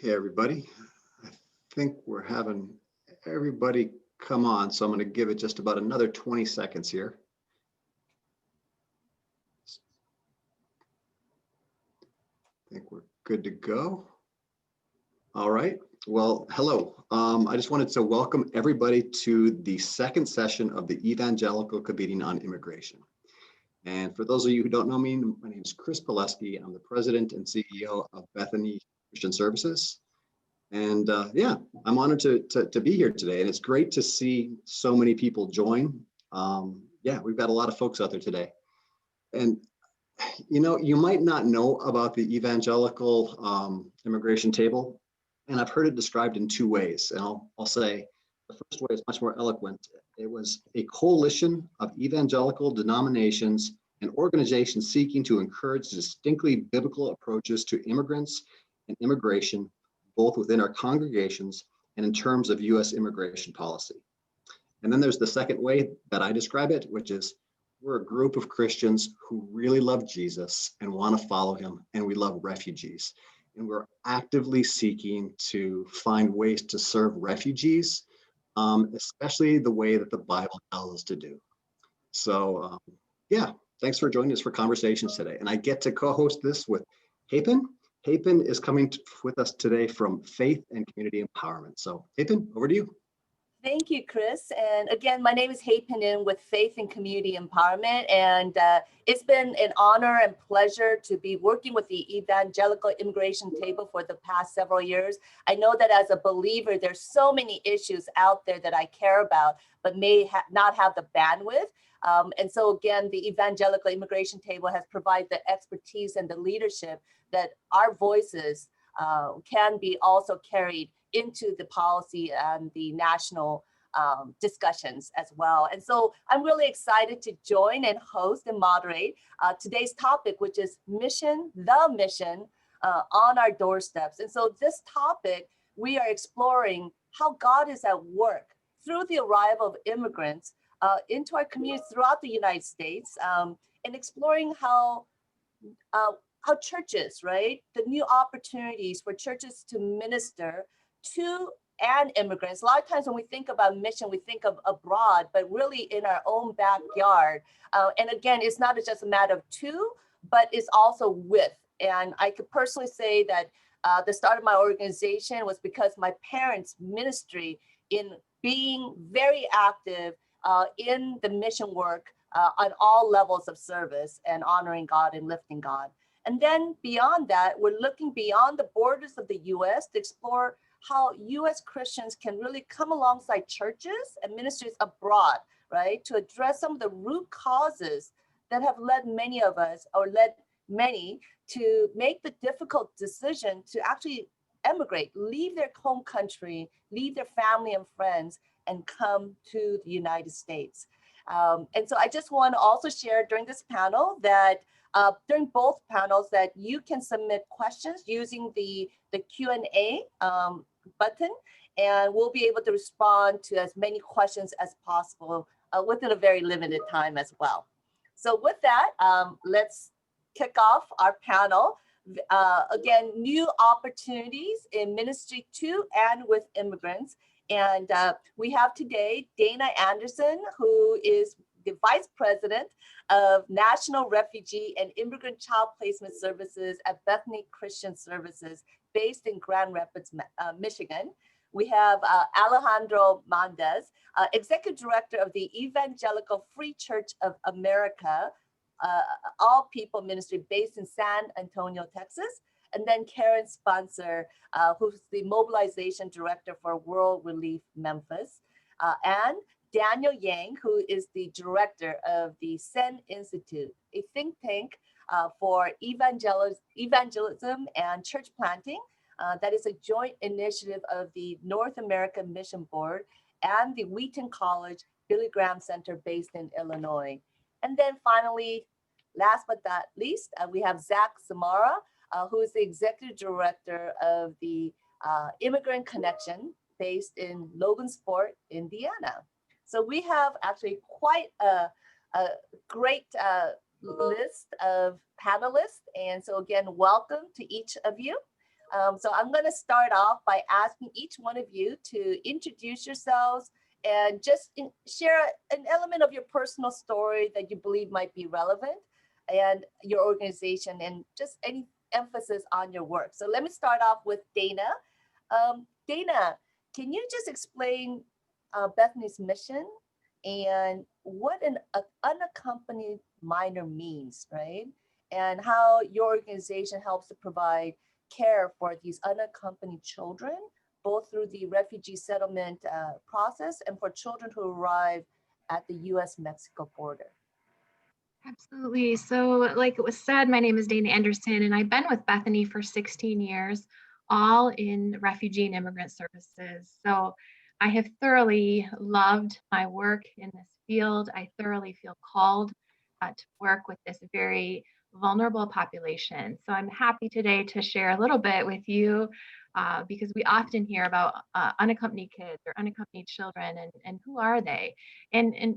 Hey, everybody. I think we're having everybody come on, so I'm going to give it just about another 20 seconds here. I think we're good to go. All right. Well, hello. I just wanted to welcome everybody to the second session of the Evangelical Convening on Immigration. And for those of you who don't know me, my name is Chris Pileski. I'm the president and CEO of Bethany Christian Services. And yeah, I'm honored to be here today, and it's great to see so many people join. Yeah, we've got a lot of folks out there today. And you know, you might not know about the Evangelical Immigration Table, and I've heard it described in two ways. And I'll say the first way is much more eloquent. It was a coalition of evangelical denominations and organizations seeking to encourage distinctly biblical approaches to immigrants and immigration, both within our congregations and in terms of U.S. immigration policy. And then there's the second way that I describe it, which is we're a group of Christians who really love Jesus and want to follow him, and we love refugees. And we're actively seeking to find ways to serve refugees, especially the way that the Bible tells us to do. So yeah, thanks for joining us for conversations today. And I get to co-host this with Hapen. Hapen is coming with us today from Faith and Community Empowerment. So Hapen, over to you. Thank you, Chris. And again, my name is Hapen with Faith and Community Empowerment. And it's been an honor and pleasure to be working with the Evangelical Immigration Table for the past several years. I know that as a believer, there's so many issues out there that I care about, but may not have the bandwidth. And so again, the Evangelical Immigration Table has provided the expertise and the leadership that our voices can be also carried into the policy and the national discussions as well. And so I'm really excited to join and host and moderate today's topic, which is the mission on our doorsteps. And so this topic, we are exploring how God is at work through the arrival of immigrants into our communities throughout the United States, and exploring how churches, right, the new opportunities for churches to minister to and immigrants. A lot of times when we think about mission, we think of abroad, but really in our own backyard. And again, it's not just a matter of to, but it's also with. And I could personally say that the start of my organization was because my parents' ministry in being very active in the mission work on all levels of service and honoring God and lifting God. And then beyond that, we're looking beyond the borders of the U.S. to explore how U.S. Christians can really come alongside churches and ministries abroad, right, to address some of the root causes that have led many of us, or led many, to make the difficult decision to actually emigrate, leave their home country, leave their family and friends, and come to the United States. And so I just want to also share during this panel that during both panels that you can submit questions using the Q&A button, and we'll be able to respond to as many questions as possible within a very limited time as well. So with that, let's kick off our panel. Again, new opportunities in ministry to and with immigrants. And we have today Dana Anderson, who is the Vice President of National Refugee and Immigrant Child Placement Services at Bethany Christian Services, based in Grand Rapids, Michigan. We have Alejandro Mendez, Executive Director of the Evangelical Free Church of America, All People Ministry, based in San Antonio, Texas. And then Karen Spencer, who's the Mobilization Director for World Relief Memphis, and Daniel Yang, who is the Director of the Sen Institute, a think tank for evangelism and church planting. That is a joint initiative of the North American Mission Board and the Wheaton College Billy Graham Center, based in Illinois. And then finally, last but not least, we have Zach Samara, who is the Executive Director of the Immigrant Connection, based in Logansport, Indiana. So we have actually quite a great list of panelists. And so again, welcome to each of you. So I'm going to start off by asking each one of you to introduce yourselves and just share an element of your personal story that you believe might be relevant and your organization, and just any emphasis on your work. So let me start off with Dana. Dana, can you just explain Bethany's mission and what an unaccompanied minor means, right? And how your organization helps to provide care for these unaccompanied children, both through the refugee settlement process and for children who arrive at the US-Mexico border. Absolutely. So like it was said, my name is Dana Anderson, and I've been with Bethany for 16 years, all in refugee and immigrant services. So I have thoroughly loved my work in this field. I thoroughly feel called to work with this very vulnerable population. So I'm happy today to share a little bit with you because we often hear about unaccompanied kids or unaccompanied children, and who are they? And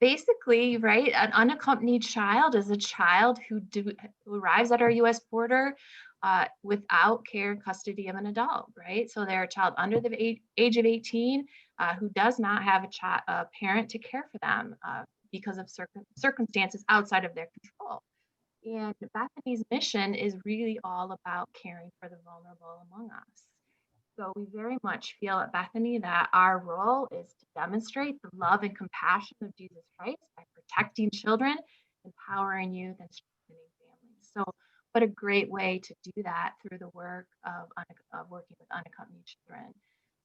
basically, right, an unaccompanied child is a child who arrives at our U.S. border without care and custody of an adult, right? So they're a child under the age of 18 who does not have a parent to care for them because of circumstances outside of their control. And Bethany's mission is really all about caring for the vulnerable among us. So we very much feel at Bethany that our role is to demonstrate the love and compassion of Jesus Christ by protecting children, empowering youth, and strengthening families. So what a great way to do that through the work of working with unaccompanied children.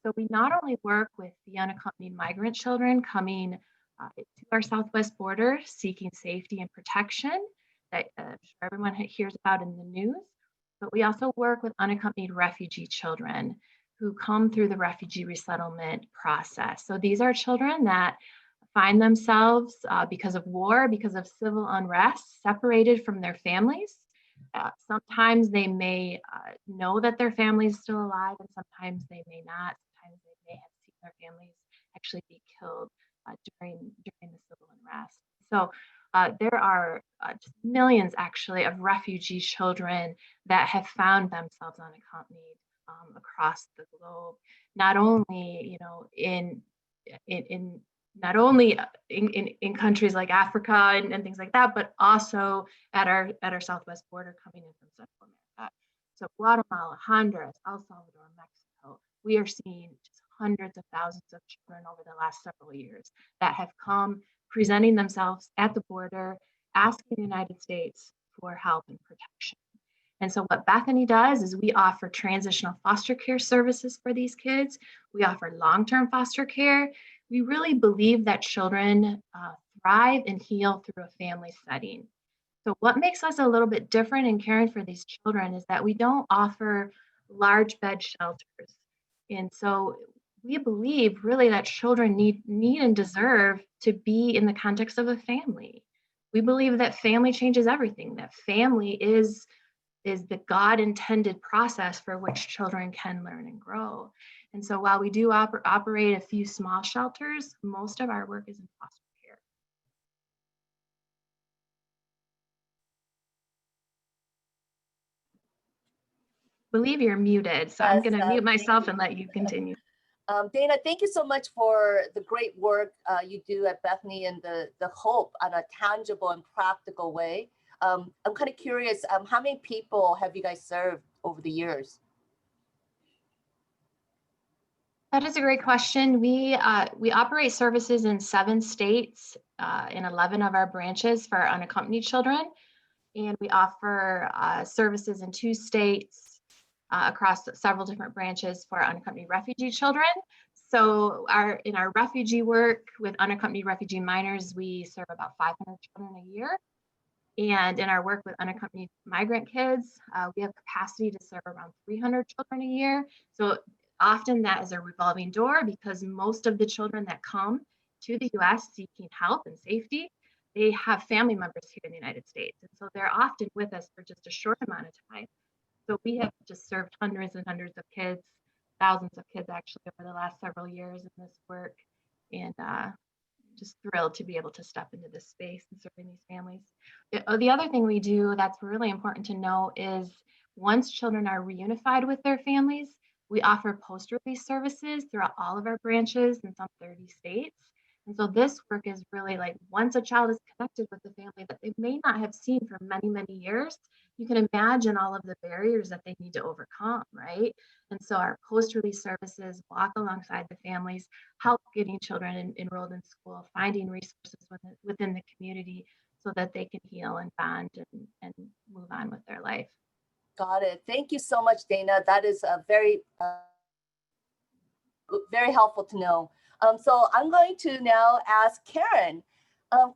So we not only work with the unaccompanied migrant children coming to our southwest border, seeking safety and protection that I'm sure everyone hears about in the news, but we also work with unaccompanied refugee children who come through the refugee resettlement process. So these are children that find themselves because of war, because of civil unrest, separated from their families. Sometimes they may know that their family is still alive, and sometimes they may not. Sometimes they may have seen their families actually be killed during the civil unrest. So there are just millions actually of refugee children that have found themselves unaccompanied across the globe, not only in countries like Africa and things like that, but also at our southwest border coming in from Central America. So Guatemala, Honduras, El Salvador, Mexico, we are seeing just hundreds of thousands of children over the last several years that have come presenting themselves at the border, asking the United States for help and protection. And so what Bethany does is we offer transitional foster care services for these kids. We offer long-term foster care. We really believe that children thrive and heal through a family setting. So what makes us a little bit different in caring for these children is that we don't offer large bed shelters. And so we believe really that children need and deserve to be in the context of a family. We believe that family changes everything, that family is the God-intended process for which children can learn and grow. And so while we do operate a few small shelters, most of our work is in foster care. I believe you're muted, so I'm going to mute myself and let you continue. Dana, thank you so much for the great work you do at Bethany and the hope on a tangible and practical way. I'm kind of curious, how many people have you guys served over the years? That is a great question. We operate services in 7 states, in 11 of our branches for our unaccompanied children, and we offer services in 2 states across several different branches for our unaccompanied refugee children. So in our refugee work with unaccompanied refugee minors, we serve about 500 children a year. And in our work with unaccompanied migrant kids, we have capacity to serve around 300 children a year. So often that is a revolving door because most of the children that come to the US seeking help and safety, they have family members here in the United States. And so they're often with us for just a short amount of time. So we have just served hundreds and hundreds of kids, thousands of kids actually over the last several years in this work. And just thrilled to be able to step into this space and serving these families. The other thing we do that's really important to know is Once children are reunified with their families, we offer post-release services throughout all of our branches in some 30 states. And so this work is really like once a child is connected with the family that they may not have seen for many, many years, you can imagine all of the barriers that they need to overcome, right? And so our post-release services walk alongside the families, help getting children enrolled in school, finding resources within the community so that they can heal and bond and move on with their life. Got it. Thank you so much, Dana. That is a very, very helpful to know. So I'm going to now ask Karen.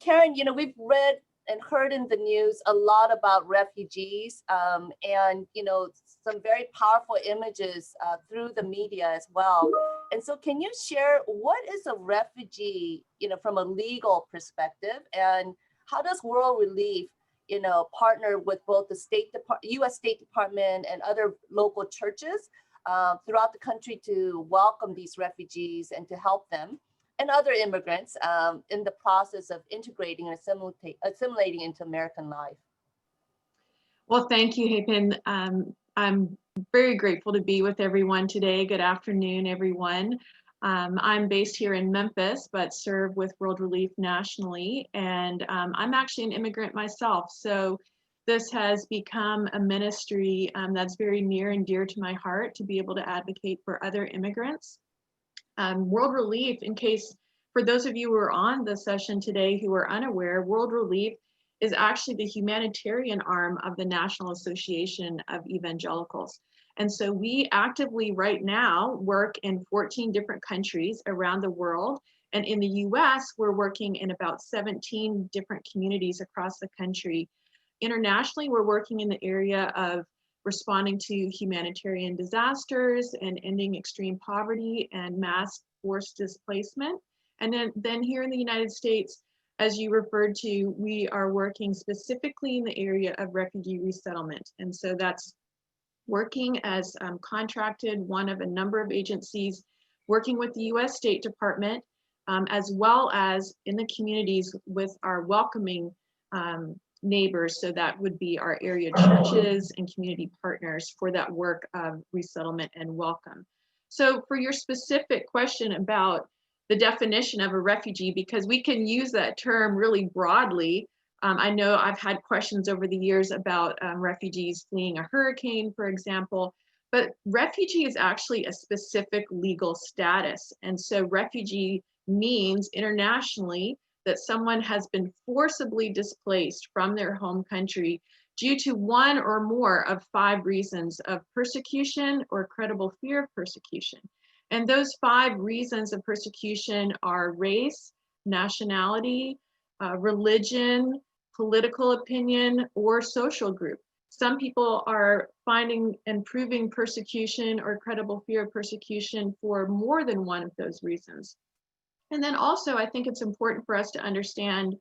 Karen, you know, we've read and heard in the news a lot about refugees and, you know, some very powerful images through the media as well. And so can you share what is a refugee, you know, from a legal perspective, and how does World Relief, you know, partner with both the U.S. State Department and other local churches throughout the country to welcome these refugees and to help them and other immigrants in the process of integrating and assimilating into American life? Well, thank you, Hapen. I'm very grateful to be with everyone today. Good afternoon, everyone. I'm based here in Memphis, but serve with World Relief nationally. And I'm actually an immigrant myself. So this has become a ministry that's very near and dear to my heart, to be able to advocate for other immigrants. World Relief, in case, for those of you who are on the session today who are unaware, World Relief is actually the humanitarian arm of the National Association of Evangelicals. And so we actively right now work in 14 different countries around the world. And in the US, we're working in about 17 different communities across the country. Internationally, we're working in the area of responding to humanitarian disasters and ending extreme poverty and mass forced displacement. And then here in the United States, as you referred to, we are working specifically in the area of refugee resettlement. And so that's working as contracted, one of a number of agencies, working with the U.S. State Department, as well as in the communities with our welcoming neighbors. So that would be our area churches and community partners for that work of resettlement and welcome. So for your specific question about the definition of a refugee, because we can use that term really broadly. I know I've had questions over the years about refugees fleeing a hurricane, for example, but refugee is actually a specific legal status. And so refugee means internationally that someone has been forcibly displaced from their home country due to one or more of 5 reasons of persecution or credible fear of persecution. And those 5 reasons of persecution are race, nationality, religion, political opinion, or social group. Some people are finding and proving persecution or credible fear of persecution for more than one of those reasons. And then also, I think it's important for us to understand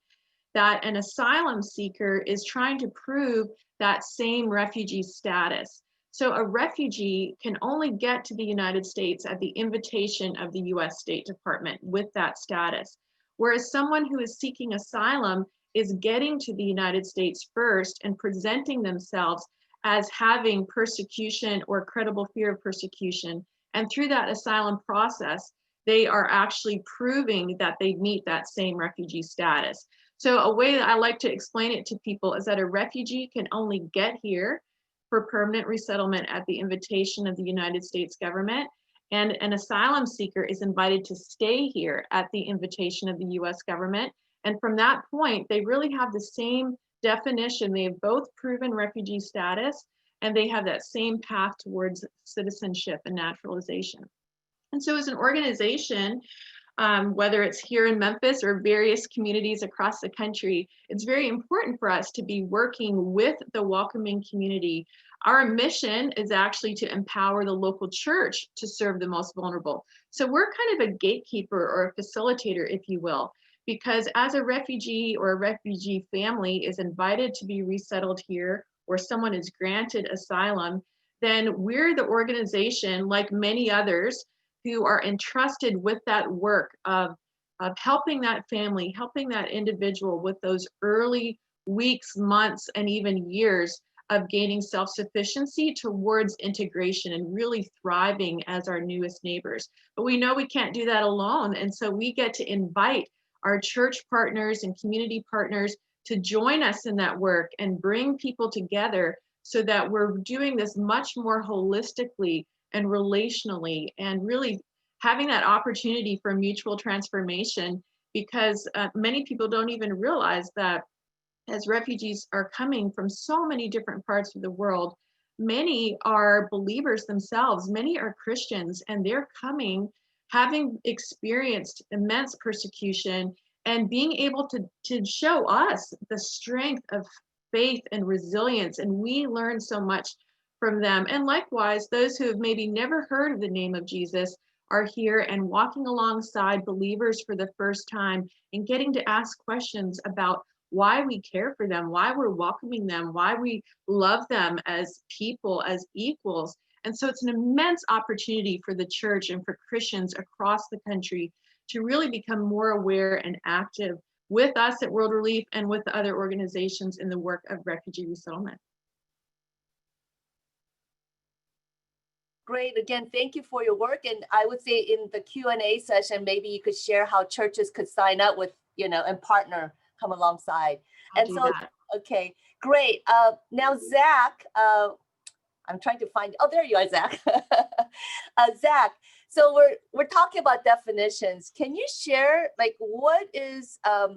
that an asylum seeker is trying to prove that same refugee status. So a refugee can only get to the United States at the invitation of the US State Department with that status. Whereas someone who is seeking asylum is getting to the United States first and presenting themselves as having persecution or credible fear of persecution. And through that asylum process, they are actually proving that they meet that same refugee status. So a way that I like to explain it to people is that a refugee can only get here for permanent resettlement at the invitation of the United States government. And an asylum seeker is invited to stay here at the invitation of the US government. And from that point, they really have the same definition. They have both proven refugee status, and they have that same path towards citizenship and naturalization. And so as an organization, whether it's here in Memphis or various communities across the country, it's very important for us to be working with the welcoming community. Our mission is actually to empower the local church to serve the most vulnerable. So we're kind of a gatekeeper or a facilitator, if you will, because as a refugee or a refugee family is invited to be resettled here, or someone is granted asylum, then we're the organization, like many others, who are entrusted with that work of helping that family, helping that individual with those early weeks, months, and even years of gaining self-sufficiency towards integration and really thriving as our newest neighbors. But we know we can't do that alone. And so we get to invite our church partners and community partners to join us in that work and bring people together so that we're doing this much more holistically and relationally and really having that opportunity for mutual transformation, because many people don't even realize that as refugees are coming from so many different parts of the world, many are believers themselves, many are Christians, and they're coming having experienced immense persecution and being able to show us the strength of faith and resilience. And we learn so much from them. And likewise, those who have maybe never heard of the name of Jesus are here and walking alongside believers for the first time and getting to ask questions about why we care for them, why we're welcoming them, why we love them as people, as equals. And so it's an immense opportunity for the church and for Christians across the country to really become more aware and active with us at World Relief and with the other organizations in the work of refugee resettlement. Great. Again, thank you for your work. And I would say in the Q&A session, maybe you could share how churches could sign up with, and partner, come alongside. I'll do that. Okay, great. Now, Zach, I'm trying to find, oh, there you are, Zach. Zach, so we're talking about definitions. Can you share, like, what is a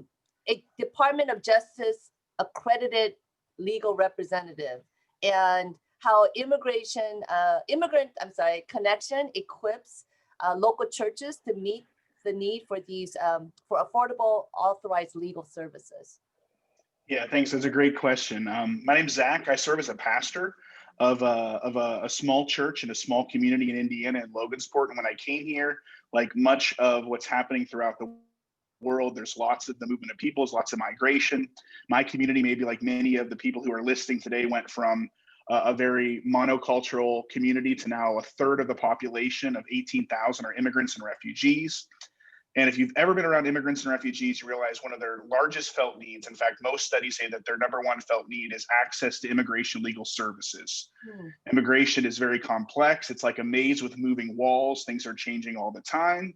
Department of Justice accredited legal representative, and how Immigrant Connection equips local churches to meet the need for these for affordable authorized legal services? Yeah, thanks. That's a great question. My name's Zach. I serve as a pastor of a small church in a small community in Indiana in Logansport. And when I came here, like much of what's happening throughout the world, there's lots of the movement of peoples, lots of migration. My community, maybe like many of the people who are listening today, went from a very monocultural community to now a third of the population of 18,000 are immigrants and refugees. And if you've ever been around immigrants and refugees, you realize one of their largest felt needs, in fact, most studies say that their number one felt need is access to immigration legal services. Immigration is very complex. It's like a maze with moving walls. Things are changing all the time.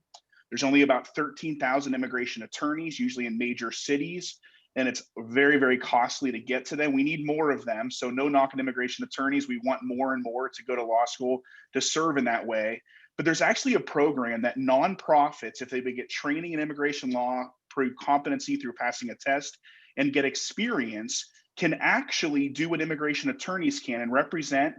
There's only about 13,000 immigration attorneys, usually in major cities, and it's very, very costly to get to them. We need more of them. So no knock on immigration attorneys. We want more and more to go to law school to serve in that way. But there's actually a program that nonprofits, if they get training in immigration law, prove competency through passing a test, and get experience, can actually do what immigration attorneys can and represent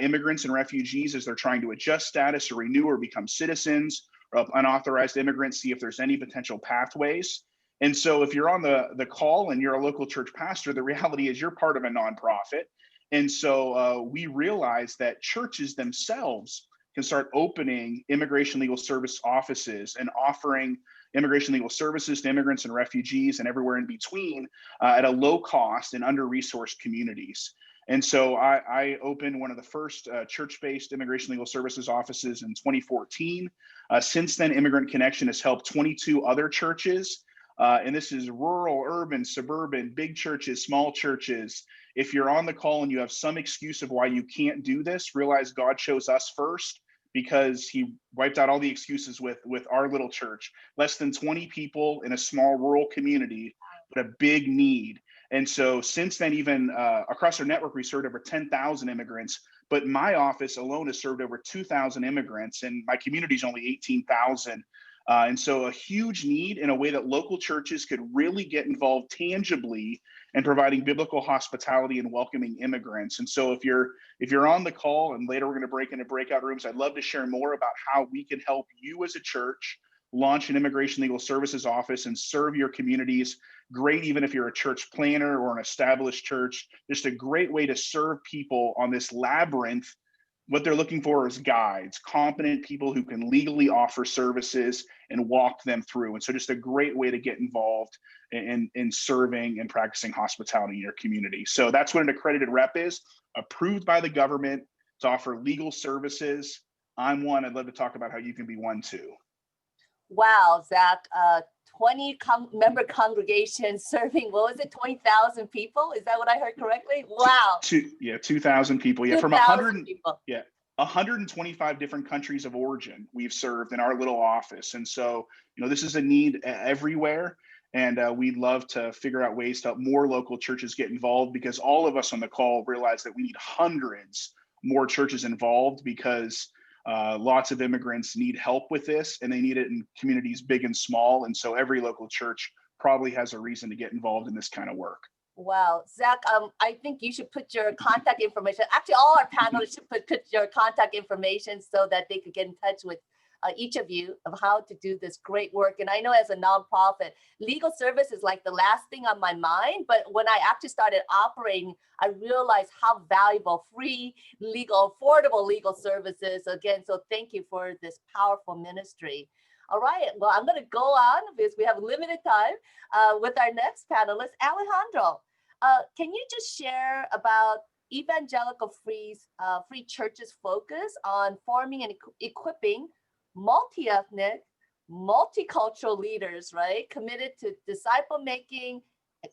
immigrants and refugees as they're trying to adjust status or renew or become citizens, or unauthorized immigrants, see if there's any potential pathways. And so if you're on the call and you're a local church pastor, the reality is you're part of a nonprofit. And so we realize that churches themselves can start opening immigration legal service offices and offering immigration legal services to immigrants and refugees and everywhere in between at a low cost in under-resourced communities. And so I opened one of the first church-based immigration legal services offices in 2014. Since then, Immigrant Connection has helped 22 other churches. And this is rural, urban, suburban, big churches, small churches. If you're on the call and you have some excuse of why you can't do this, realize God chose us first, because he wiped out all the excuses with our little church. Less than 20 people in a small rural community, but a big need. And so since then, even across our network, we served over 10,000 immigrants, but my office alone has served over 2,000 immigrants, and my community is only 18,000. And so a huge need in a way that local churches could really get involved tangibly in providing biblical hospitality and welcoming immigrants. And so if you're on the call, and later we're going to break into breakout rooms, I'd love to share more about how we can help you as a church launch an immigration legal services office and serve your communities. Great, even if you're a church planner or an established church, just a great way to serve people on this labyrinth. What they're looking for is guides, competent people who can legally offer services and walk them through. And so just a great way to get involved in serving and practicing hospitality in your community. So that's what an accredited rep is, approved by the government to offer legal services. I'm one. I'd love to talk about how you can be one too. Wow, Zach, member congregation serving, what was it, 20,000 people? Is that what I heard correctly? Wow. 2,000 people. Yeah, from 2,000 people. 125 different countries of origin we've served in our little office. And so, this is a need everywhere. And we'd love to figure out ways to help more local churches get involved, because all of us on the call realize that we need hundreds more churches involved, because lots of immigrants need help with this, and they need it in communities big and small. And so every local church probably has a reason to get involved in this kind of work. Wow, Zach, I think you should put your contact information. Actually, all our panelists should put your contact information so that they could get in touch with each of you of how to do this great work. And I know as a nonprofit, legal service is like the last thing on my mind. But when I actually started operating, I realized how valuable free legal, affordable legal services. Again, so thank you for this powerful ministry. All right, well, I'm going to go on because we have limited time with our next panelist, Alejandro. Can you just share about Evangelical Free Church's focus on forming and equipping multi-ethnic, multicultural leaders, right? Committed to disciple making,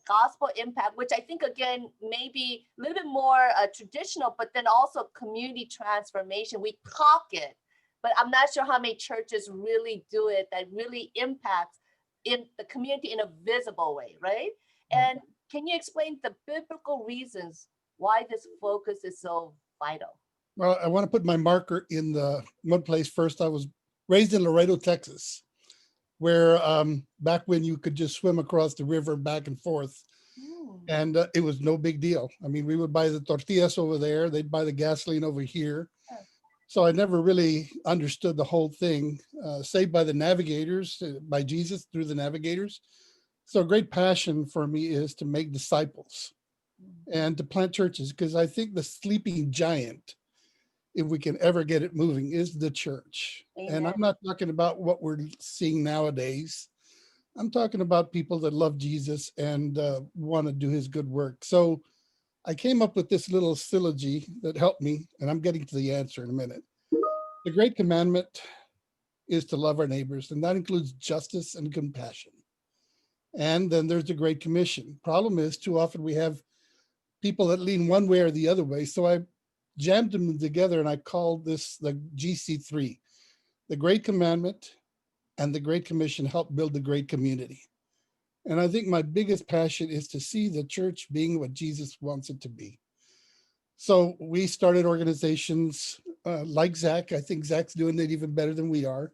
gospel impact, which I think, again, maybe a little bit more traditional, but then also community transformation. We talk it, but I'm not sure how many churches really do it that really impacts in the community in a visible way, right? And can you explain the biblical reasons why this focus is so vital? Well, I want to put my marker in the one place first. I was raised in Laredo, Texas, where back when you could just swim across the river back and forth, and it was no big deal. I mean, we would buy the tortillas over there, they'd buy the gasoline over here. So I never really understood the whole thing, saved by the navigators, by Jesus through the navigators. So a great passion for me is to make disciples and to plant churches, because I think the sleeping giant, if we can ever get it moving, is the church. Amen. And I'm not talking about what we're seeing nowadays. I'm talking about people that love Jesus and want to do his good work. So I came up with this little syllogy that helped me, and I'm getting to the answer in a minute. The Great Commandment is to love our neighbors, and that includes justice and compassion. And then there's the Great Commission. Problem is, too often we have people that lean one way or the other way. So I jammed them together, and I called this the GC3. The Great Commandment and the Great Commission help build the great community. And I think my biggest passion is to see the church being what Jesus wants it to be. So we started organizations like Zach. I think Zach's doing it even better than we are.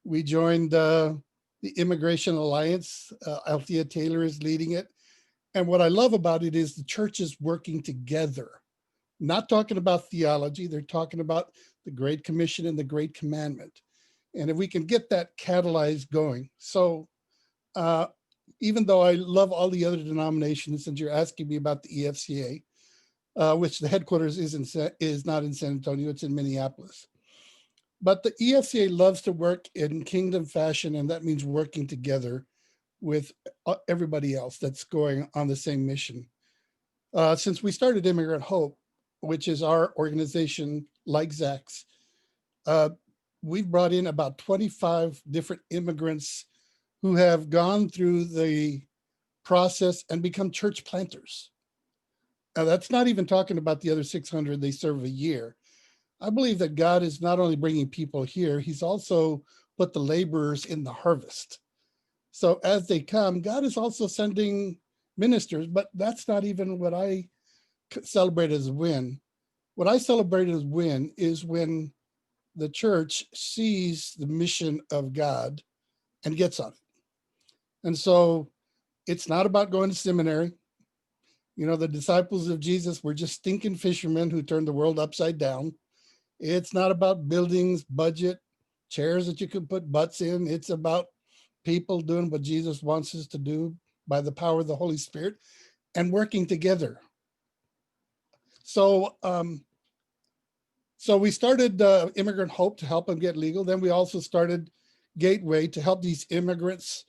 We joined the Immigration Alliance. Althea Taylor is leading it. And what I love about it is the churches working together, not talking about theology. They're talking about the Great Commission and the Great Commandment. And if we can get that catalyzed going. So even though I love all the other denominations, since you're asking me about the EFCA, which the headquarters is not in San Antonio, it's in Minneapolis. But the EFCA loves to work in kingdom fashion, and that means working together with everybody else that's going on the same mission. Since we started Immigrant Hope, which is our organization like Zach's, we've brought in about 25 different immigrants who have gone through the process and become church planters. Now, that's not even talking about the other 600 they serve a year. I believe that God is not only bringing people here, he's also put the laborers in the harvest. So as they come, God is also sending ministers, but that's not even what I celebrate as a win. What I celebrate as win is when the church sees the mission of God and gets on it. And so it's not about going to seminary. You know, the disciples of Jesus were just stinking fishermen who turned the world upside down. It's not about buildings, budget, chairs that you could put butts in. It's about people doing what Jesus wants us to do by the power of the Holy Spirit and working together. So, we started Immigrant Hope to help them get legal. Then we also started Gateway to help these immigrants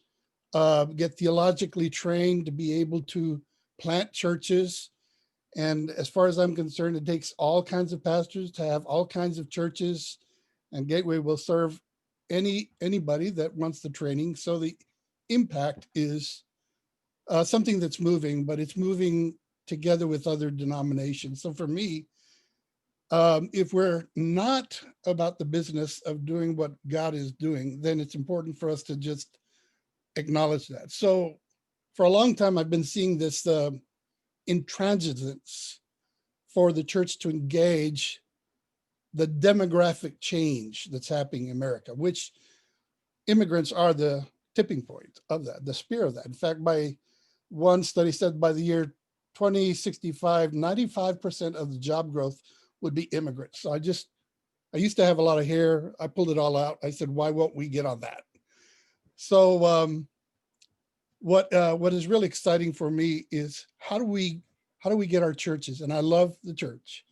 get theologically trained to be able to plant churches. And as far as I'm concerned, it takes all kinds of pastors to have all kinds of churches, and Gateway will serve anybody that wants the training. So the impact is something that's moving, but it's moving together with other denominations. So for me, if we're not about the business of doing what God is doing, then it's important for us to just acknowledge that. So for a long time, I've been seeing this intransigence for the church to engage the demographic change that's happening in America, which immigrants are the tipping point of that, the spear of that. In fact, by one study said by the year 2065, 95% of the job growth would be immigrants. So I used to have a lot of hair. I pulled it all out. I said, why won't we get on that? So what is really exciting for me is how do we get our churches? And I love the church.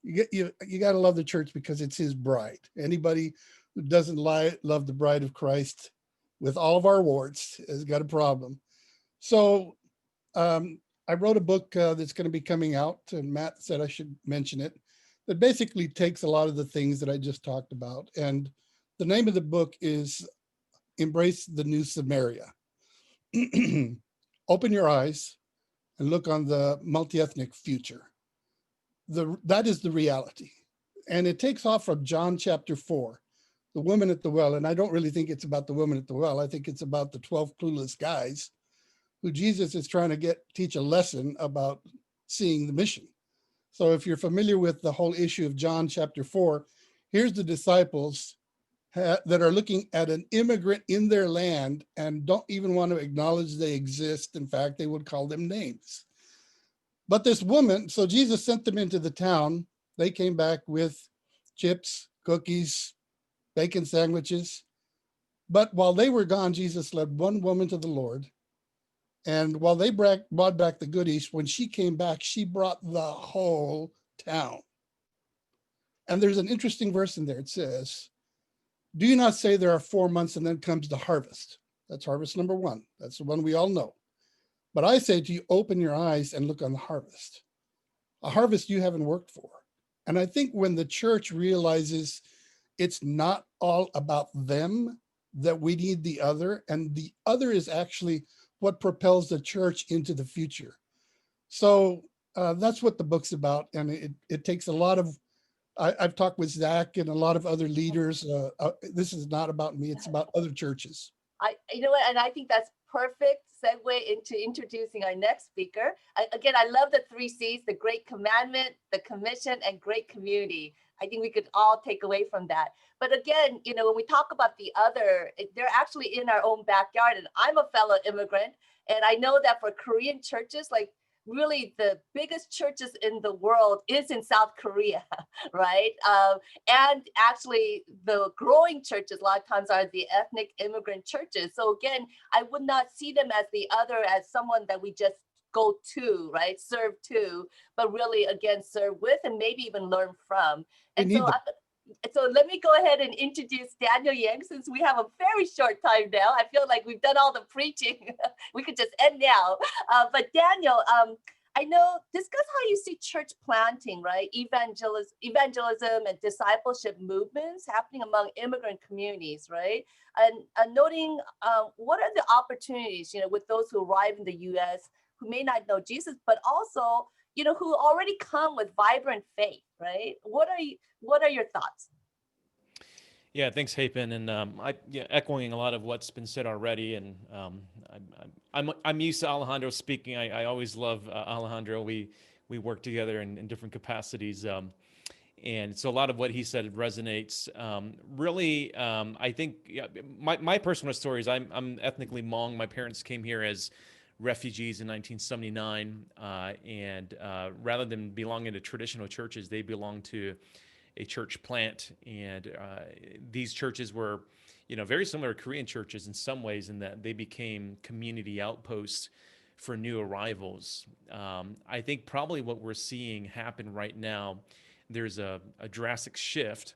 You got to love the church because it's his bride. Anybody who doesn't love the bride of Christ with all of our warts has got a problem. So I wrote a book that's going to be coming out, and Matt said I should mention it, that basically takes a lot of the things that I just talked about. And the name of the book is Embrace the New Samaria. Open your eyes and look on the multi-ethnic future. That is the reality. And it takes off from John chapter 4, the woman at the well. And I don't really think it's about the woman at the well. I think it's about the 12 clueless guys who Jesus is trying to teach a lesson about seeing the mission. So if you're familiar with the whole issue of John chapter 4, here's the disciples that are looking at an immigrant in their land and don't even want to acknowledge they exist. In fact, they would call them names. But this woman, so Jesus sent them into the town. They came back with chips, cookies, bacon sandwiches. But while they were gone, Jesus led one woman to the Lord. And while they brought back the goodies, when she came back, she brought the whole town. And there's an interesting verse in there. It says, do you not say there are 4 months and then comes the harvest? That's harvest number 1. That's the one we all know. But I say to you, open your eyes and look on the harvest, a harvest you haven't worked for. And I think when the church realizes it's not all about them, that we need the other, and the other is actually what propels the church into the future. So that's what the book's about. And it takes a lot of, I've talked with Zach and a lot of other leaders. This is not about me, it's about other churches. You know what, and I think that's perfect segue into introducing our next speaker. Again, I love the 3 C's, the Great Commandment, the Commission, and Great Community. I think we could all take away from that. But again, you know, when we talk about the other, they're actually in our own backyard. And I'm a fellow immigrant. And I know that for Korean churches, like really the biggest churches in the world is in South Korea, right? And actually the growing churches a lot of times are the ethnic immigrant churches. So again, I would not see them as the other, as someone that we just go to, right? Serve to, but really again, serve with and maybe even learn from. And so let me go ahead and introduce Daniel Yang, since we have a very short time now. I feel like we've done all the preaching. We could just end now. But Daniel, I know, discuss how you see church planting, right? Evangelism and discipleship movements happening among immigrant communities, right? And noting what are the opportunities, you know, with those who arrive in the U.S. who may not know Jesus, but also, you know, who already come with vibrant faith, right? What are your thoughts? Yeah, thanks, Hapen, and echoing a lot of what's been said already. And I'm used to Alejandro speaking. I always love Alejandro. We work together in different capacities, and so a lot of what he said resonates. Really, I think my personal story is I'm ethnically Hmong. My parents came here as refugees in 1979, and rather than belonging to traditional churches, they belonged to a church plant, and these churches were, you know, very similar to Korean churches in some ways, in that they became community outposts for new arrivals. I think probably what we're seeing happen right now, there's a drastic shift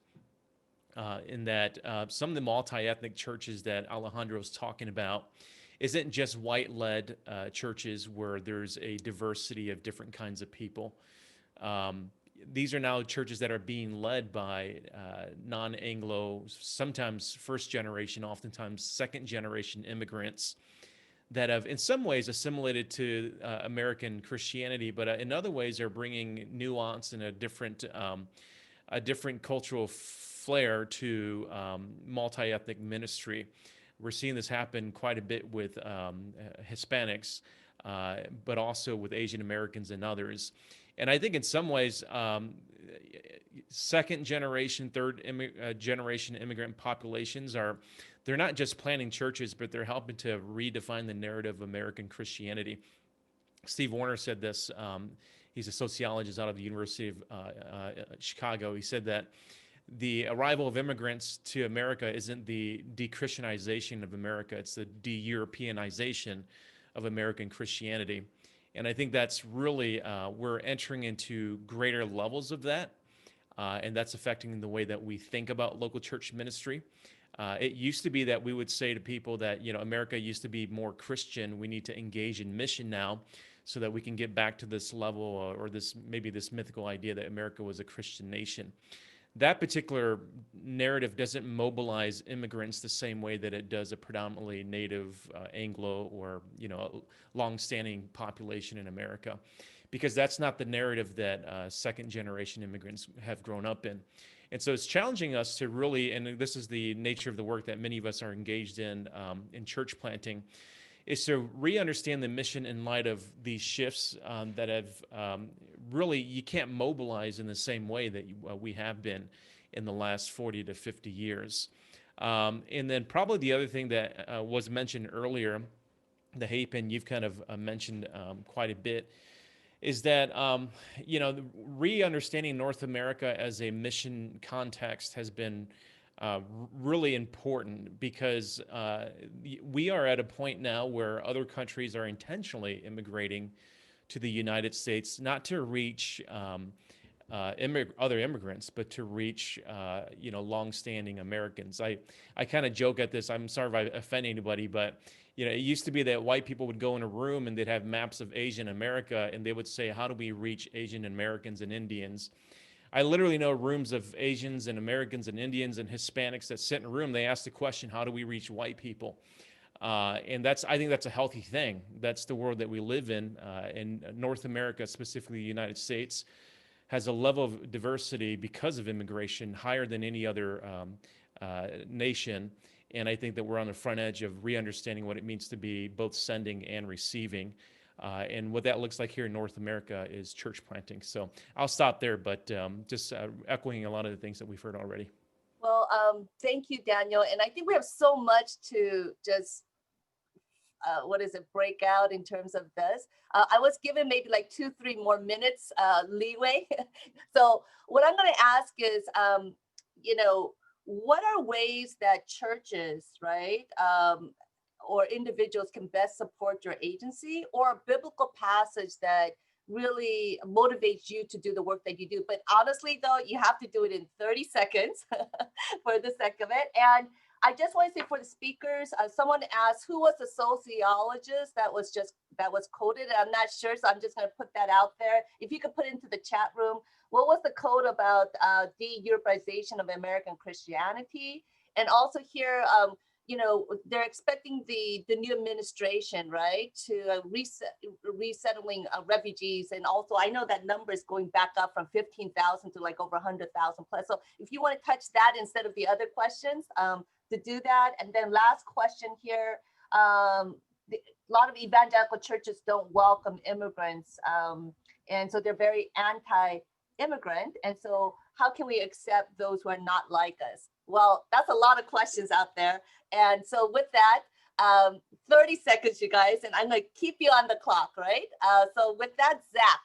in that some of the multi-ethnic churches that Alejandro's talking about isn't just white-led churches where there's a diversity of different kinds of people. These are now churches that are being led by non-Anglo, sometimes first generation, oftentimes second generation immigrants that have in some ways assimilated to American Christianity, but in other ways are bringing nuance and a different cultural flair to multi-ethnic ministry. We're seeing this happen quite a bit with Hispanics, but also with Asian Americans and others. And I think in some ways, second generation, third generation immigrant populations they're not just planting churches, but they're helping to redefine the narrative of American Christianity. Steve Warner said this. He's a sociologist out of the University of Chicago. He said that the arrival of immigrants to America isn't the de-Christianization of America, it's the de-Europeanization of American Christianity. And I think that's really, we're entering into greater levels of that, and that's affecting the way that we think about local church ministry. It used to be that we would say to people that, America used to be more Christian, we need to engage in mission now so that we can get back to this level or this mythical idea that America was a Christian nation. That particular narrative doesn't mobilize immigrants the same way that it does a predominantly native Anglo or long-standing population in America, because that's not the narrative that second-generation immigrants have grown up in. And so it's challenging us to really, and this is the nature of the work that many of us are engaged in church planting, is to re-understand the mission in light of these shifts that have really, you can't mobilize in the same way that we have been in the last 40 to 50 years. And then probably the other thing that was mentioned earlier, the Hapen, you've kind of mentioned quite a bit, is that, re-understanding North America as a mission context has been really important, because we are at a point now where other countries are intentionally immigrating to the United States, not to reach other immigrants, but to reach longstanding Americans. I kind of joke at this. I'm sorry if I offend anybody, but it used to be that white people would go in a room and they'd have maps of Asian America, and they would say, "How do we reach Asian Americans and Indians?" I literally know rooms of Asians and Americans and Indians and Hispanics that sit in a room. They ask the question, "How do we reach white people?" And I think that's a healthy thing. That's the world that we live in. And North America, specifically the United States, has a level of diversity because of immigration higher than any other nation. And I think that we're on the front edge of re-understanding what it means to be both sending and receiving. And what that looks like here in North America is church planting. So I'll stop there, but just echoing a lot of the things that we've heard already. Well, thank you, Daniel. And I think we have so much to just, break out in terms of this. I was given maybe like 2-3 more minutes leeway. So what I'm going to ask is, what are ways that churches, right, or individuals can best support your agency, or a biblical passage that really motivates you to do the work that you do? But honestly, though, you have to do it in 30 seconds for the sake of it. And I just want to say for the speakers, someone asked who was the sociologist that was quoted. I'm not sure, so I'm just going to put that out there. If you could put into the chat room, what was the quote about de-Europeization of American Christianity? And also here, they're expecting the new administration, right, to resettling refugees. And also, I know that number is going back up from 15,000 to like over 100,000 plus. So if you want to touch that instead of the other questions, to do that. And then last question here, a lot of evangelical churches don't welcome immigrants. And so they're very anti-immigrant. And so how can we accept those who are not like us? Well, that's a lot of questions out there. And so with that, 30 seconds, you guys, and I'm going to keep you on the clock, right? So with that, Zach.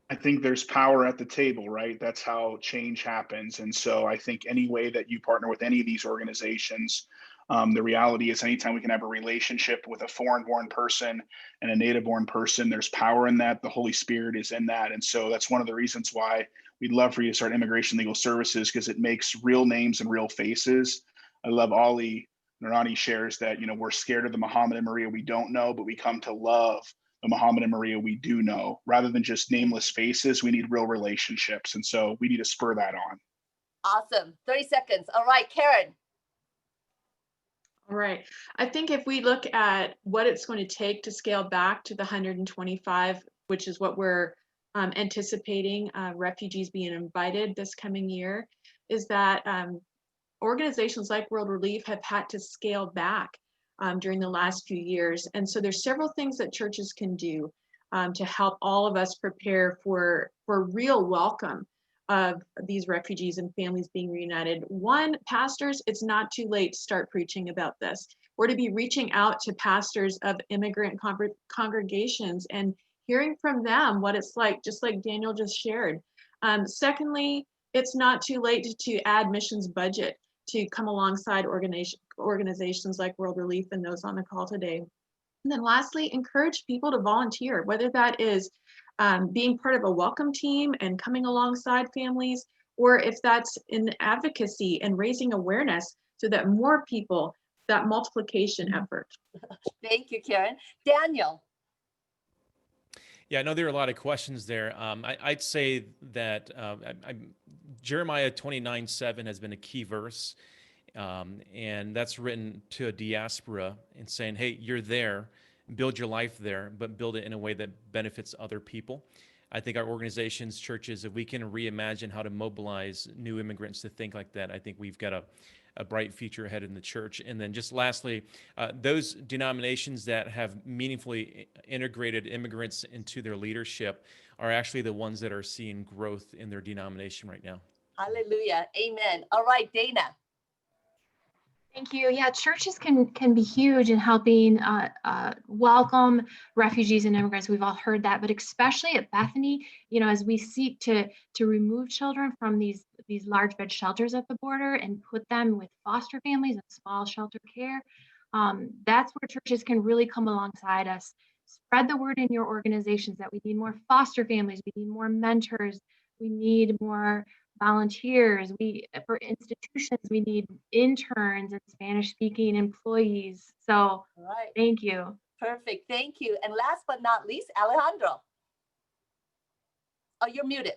I think there's power at the table, right? That's how change happens. And so I think any way that you partner with any of these organizations, the reality is anytime we can have a relationship with a foreign-born person and a native-born person, there's power in that. The Holy Spirit is in that. And so that's one of the reasons why we'd love for you to start Immigration Legal Services, because it makes real names and real faces. I love Ali Nurani shares that, we're scared of the Muhammad and Maria we don't know, but we come to love the Muhammad and Maria we do know. Rather than just nameless faces, we need real relationships. And so we need to spur that on. Awesome. 30 seconds. All right, Karen. All right. I think if we look at what it's going to take to scale back to the 125, which is what we're anticipating refugees being invited this coming year, is that organizations like World Relief have had to scale back during the last few years. And so there's several things that churches can do to help all of us prepare for real welcome of these refugees and families being reunited. One, pastors, it's not too late to start preaching about this. We're to be reaching out to pastors of immigrant congregations and hearing from them what it's like, just like Daniel just shared. Secondly, it's not too late to add missions budget to come alongside organizations like World Relief and those on the call today. And then lastly, encourage people to volunteer, whether that is being part of a welcome team and coming alongside families, or if that's in advocacy and raising awareness so that more people, that multiplication effort. Thank you, Karen. Daniel. Yeah, I know there are a lot of questions there. I'd say that Jeremiah 29:7 has been a key verse. And that's written to a diaspora and saying, hey, you're there, build your life there, but build it in a way that benefits other people. I think our organizations, churches, if we can reimagine how to mobilize new immigrants to think like that, I think we've got a bright future ahead in the church. And then just lastly, those denominations that have meaningfully integrated immigrants into their leadership are actually the ones that are seeing growth in their denomination right now. Hallelujah. Amen. All right, Dana. Thank you. Yeah, churches can be huge in helping welcome refugees and immigrants. We've all heard that, but especially at Bethany, as we seek to remove children from these large bed shelters at the border and put them with foster families and small shelter care, that's where churches can really come alongside us. Spread the word in your organizations that we need more foster families, we need more mentors, we need more volunteers. For institutions, we need interns and Spanish speaking employees. So Right. Thank you. Perfect. Thank you. And last but not least, Alejandro. Oh, you're muted.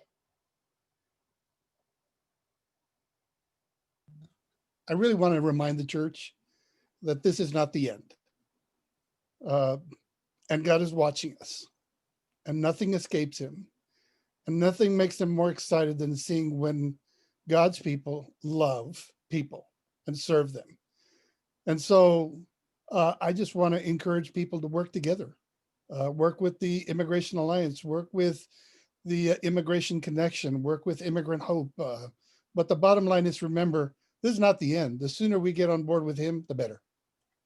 I really want to remind the church that this is not the end. And God is watching us, and nothing escapes him. And nothing makes him more excited than seeing when God's people love people and serve them. And so I just want to encourage people to work together, work with the Immigration Alliance, work with the Immigration Connection, work with Immigrant Hope. But the bottom line is, remember, this is not the end. The sooner we get on board with him, the better.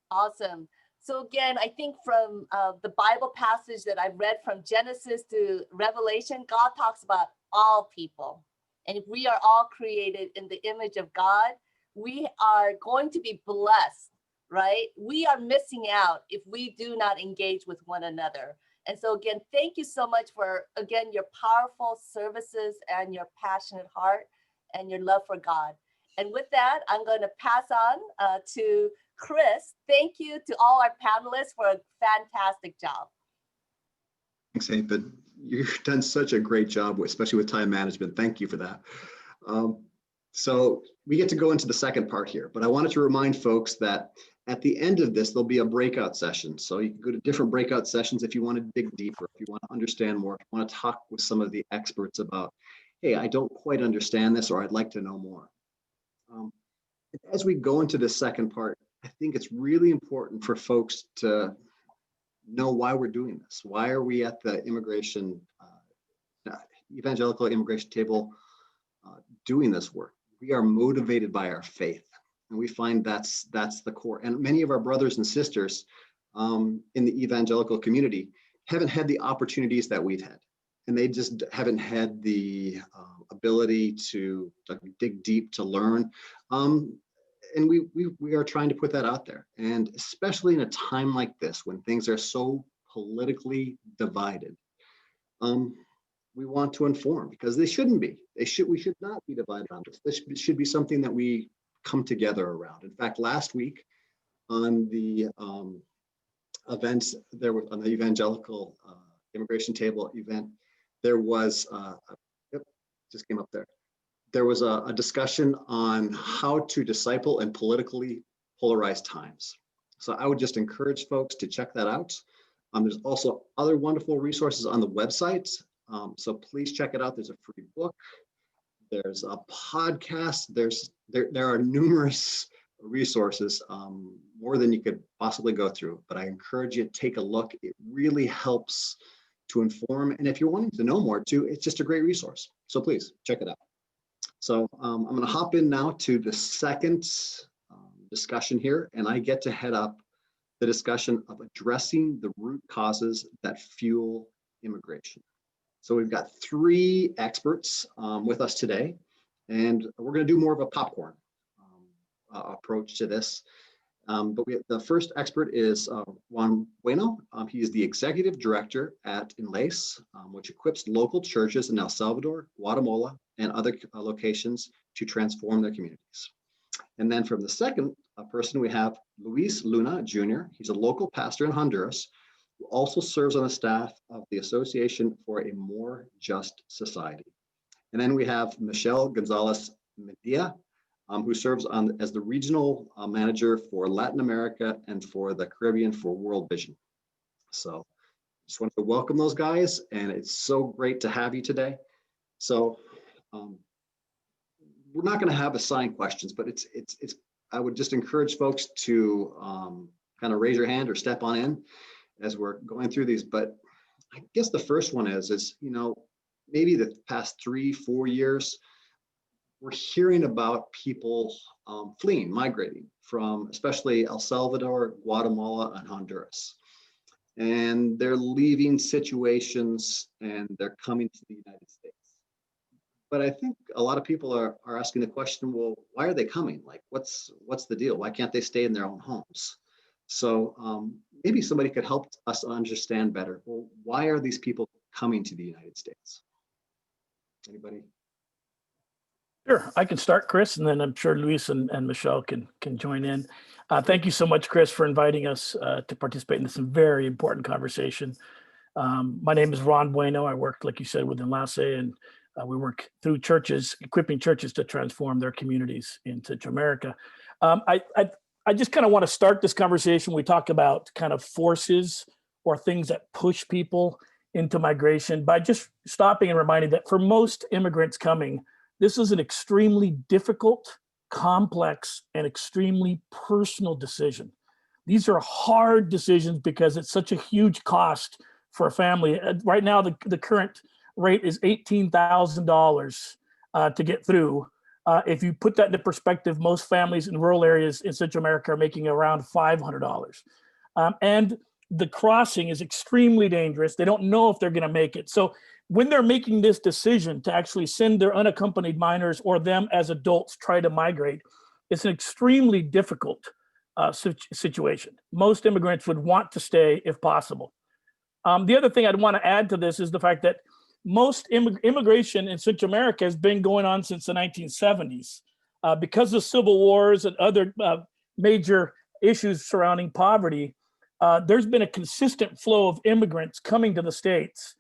Awesome. So again, I think from the Bible passage that I've read from Genesis to Revelation, God talks about all people. And if we are all created in the image of God, we are going to be blessed, right? We are missing out if we do not engage with one another. And so again, thank you so much for, again, your powerful services and your passionate heart and your love for God. And with that, I'm going to pass on to Chris. Thank you to all our panelists for a fantastic job. Thanks, Hapen. You've done such a great job, especially with time management. Thank you for that. So we get to go into the second part here, but I wanted to remind folks that at the end of this, there'll be a breakout session. So you can go to different breakout sessions if you want to dig deeper, if you want to understand more, if you want to talk with some of the experts about, hey, I don't quite understand this, or I'd like to know more. As we go into the second part, I think it's really important for folks to know why we're doing this. Why are we at the evangelical immigration table doing this work? We are motivated by our faith, and we find that's the core. And many of our brothers and sisters in the evangelical community haven't had the opportunities that we've had, and they just haven't had the ability to dig deep, to learn. And we are trying to put that out there. And especially in a time like this, when things are so politically divided, we want to inform, because they shouldn't be. We should not be divided on this. This should be something that we come together around. In fact, last week on the events, there was on the Evangelical Immigration Table event, there was, just came up there. There was a discussion on how to disciple and politically polarized times. So I would just encourage folks to check that out. There's also other wonderful resources on the website. So please check it out. There's a free book. There's a podcast. There are numerous resources, more than you could possibly go through. But I encourage you to take a look. It really helps to inform. And if you're wanting to know more too, it's just a great resource. So please check it out. So I'm going to hop in now to the second discussion here, and I get to head up the discussion of addressing the root causes that fuel immigration. So we've got three experts with us today, and we're going to do more of a popcorn approach to this. But the first expert is Juan Bueno. He is the executive director at Enlace, which equips local churches in El Salvador, Guatemala, and other locations to transform their communities. And then from the second person, we have Luis Luna Jr. He's a local pastor in Honduras who also serves on the staff of the Association for a More Just Society. And then we have Michelle Gonzalez Medina, who serves as the regional manager for Latin America and for the Caribbean for World Vision. So just wanted to welcome those guys, and it's so great to have you today. So we're not going to have assigned questions, but it's I would just encourage folks to kind of raise your hand or step on in as we're going through these. But I guess the first one is, you know, maybe the past 3-4 years, we're hearing about people fleeing, migrating from especially El Salvador, Guatemala, and Honduras. And they're leaving situations and they're coming to the United States. But I think a lot of people are asking the question, well, why are they coming? Like, what's the deal? Why can't they stay in their own homes? So maybe somebody could help us understand better. Well, why are these people coming to the United States? Anybody? Sure, I can start, Chris, and then I'm sure Luis and Michelle can join in. Thank you so much, Chris, for inviting us to participate in this very important conversation. My name is Ron Bueno. I work, like you said, with Enlace, and we work through churches, equipping churches to transform their communities in Central America. I just kind of want to start this conversation. We talk about kind of forces or things that push people into migration by just stopping and reminding that for most immigrants coming, this is an extremely difficult, complex, and extremely personal decision. These are hard decisions because it's such a huge cost for a family. Right now, the current rate is $18,000 to get through. If you put that into perspective, most families in rural areas in Central America are making around $500. And the crossing is extremely dangerous. They don't know if they're going to make it. So when they're making this decision to actually send their unaccompanied minors or them as adults try to migrate, it's an extremely difficult situation. Most immigrants would want to stay if possible. The other thing I'd want to add to this is the fact that most immigration in Central America has been going on since the 1970s. Because of civil wars and other major issues surrounding poverty, there's been a consistent flow of immigrants coming to the States.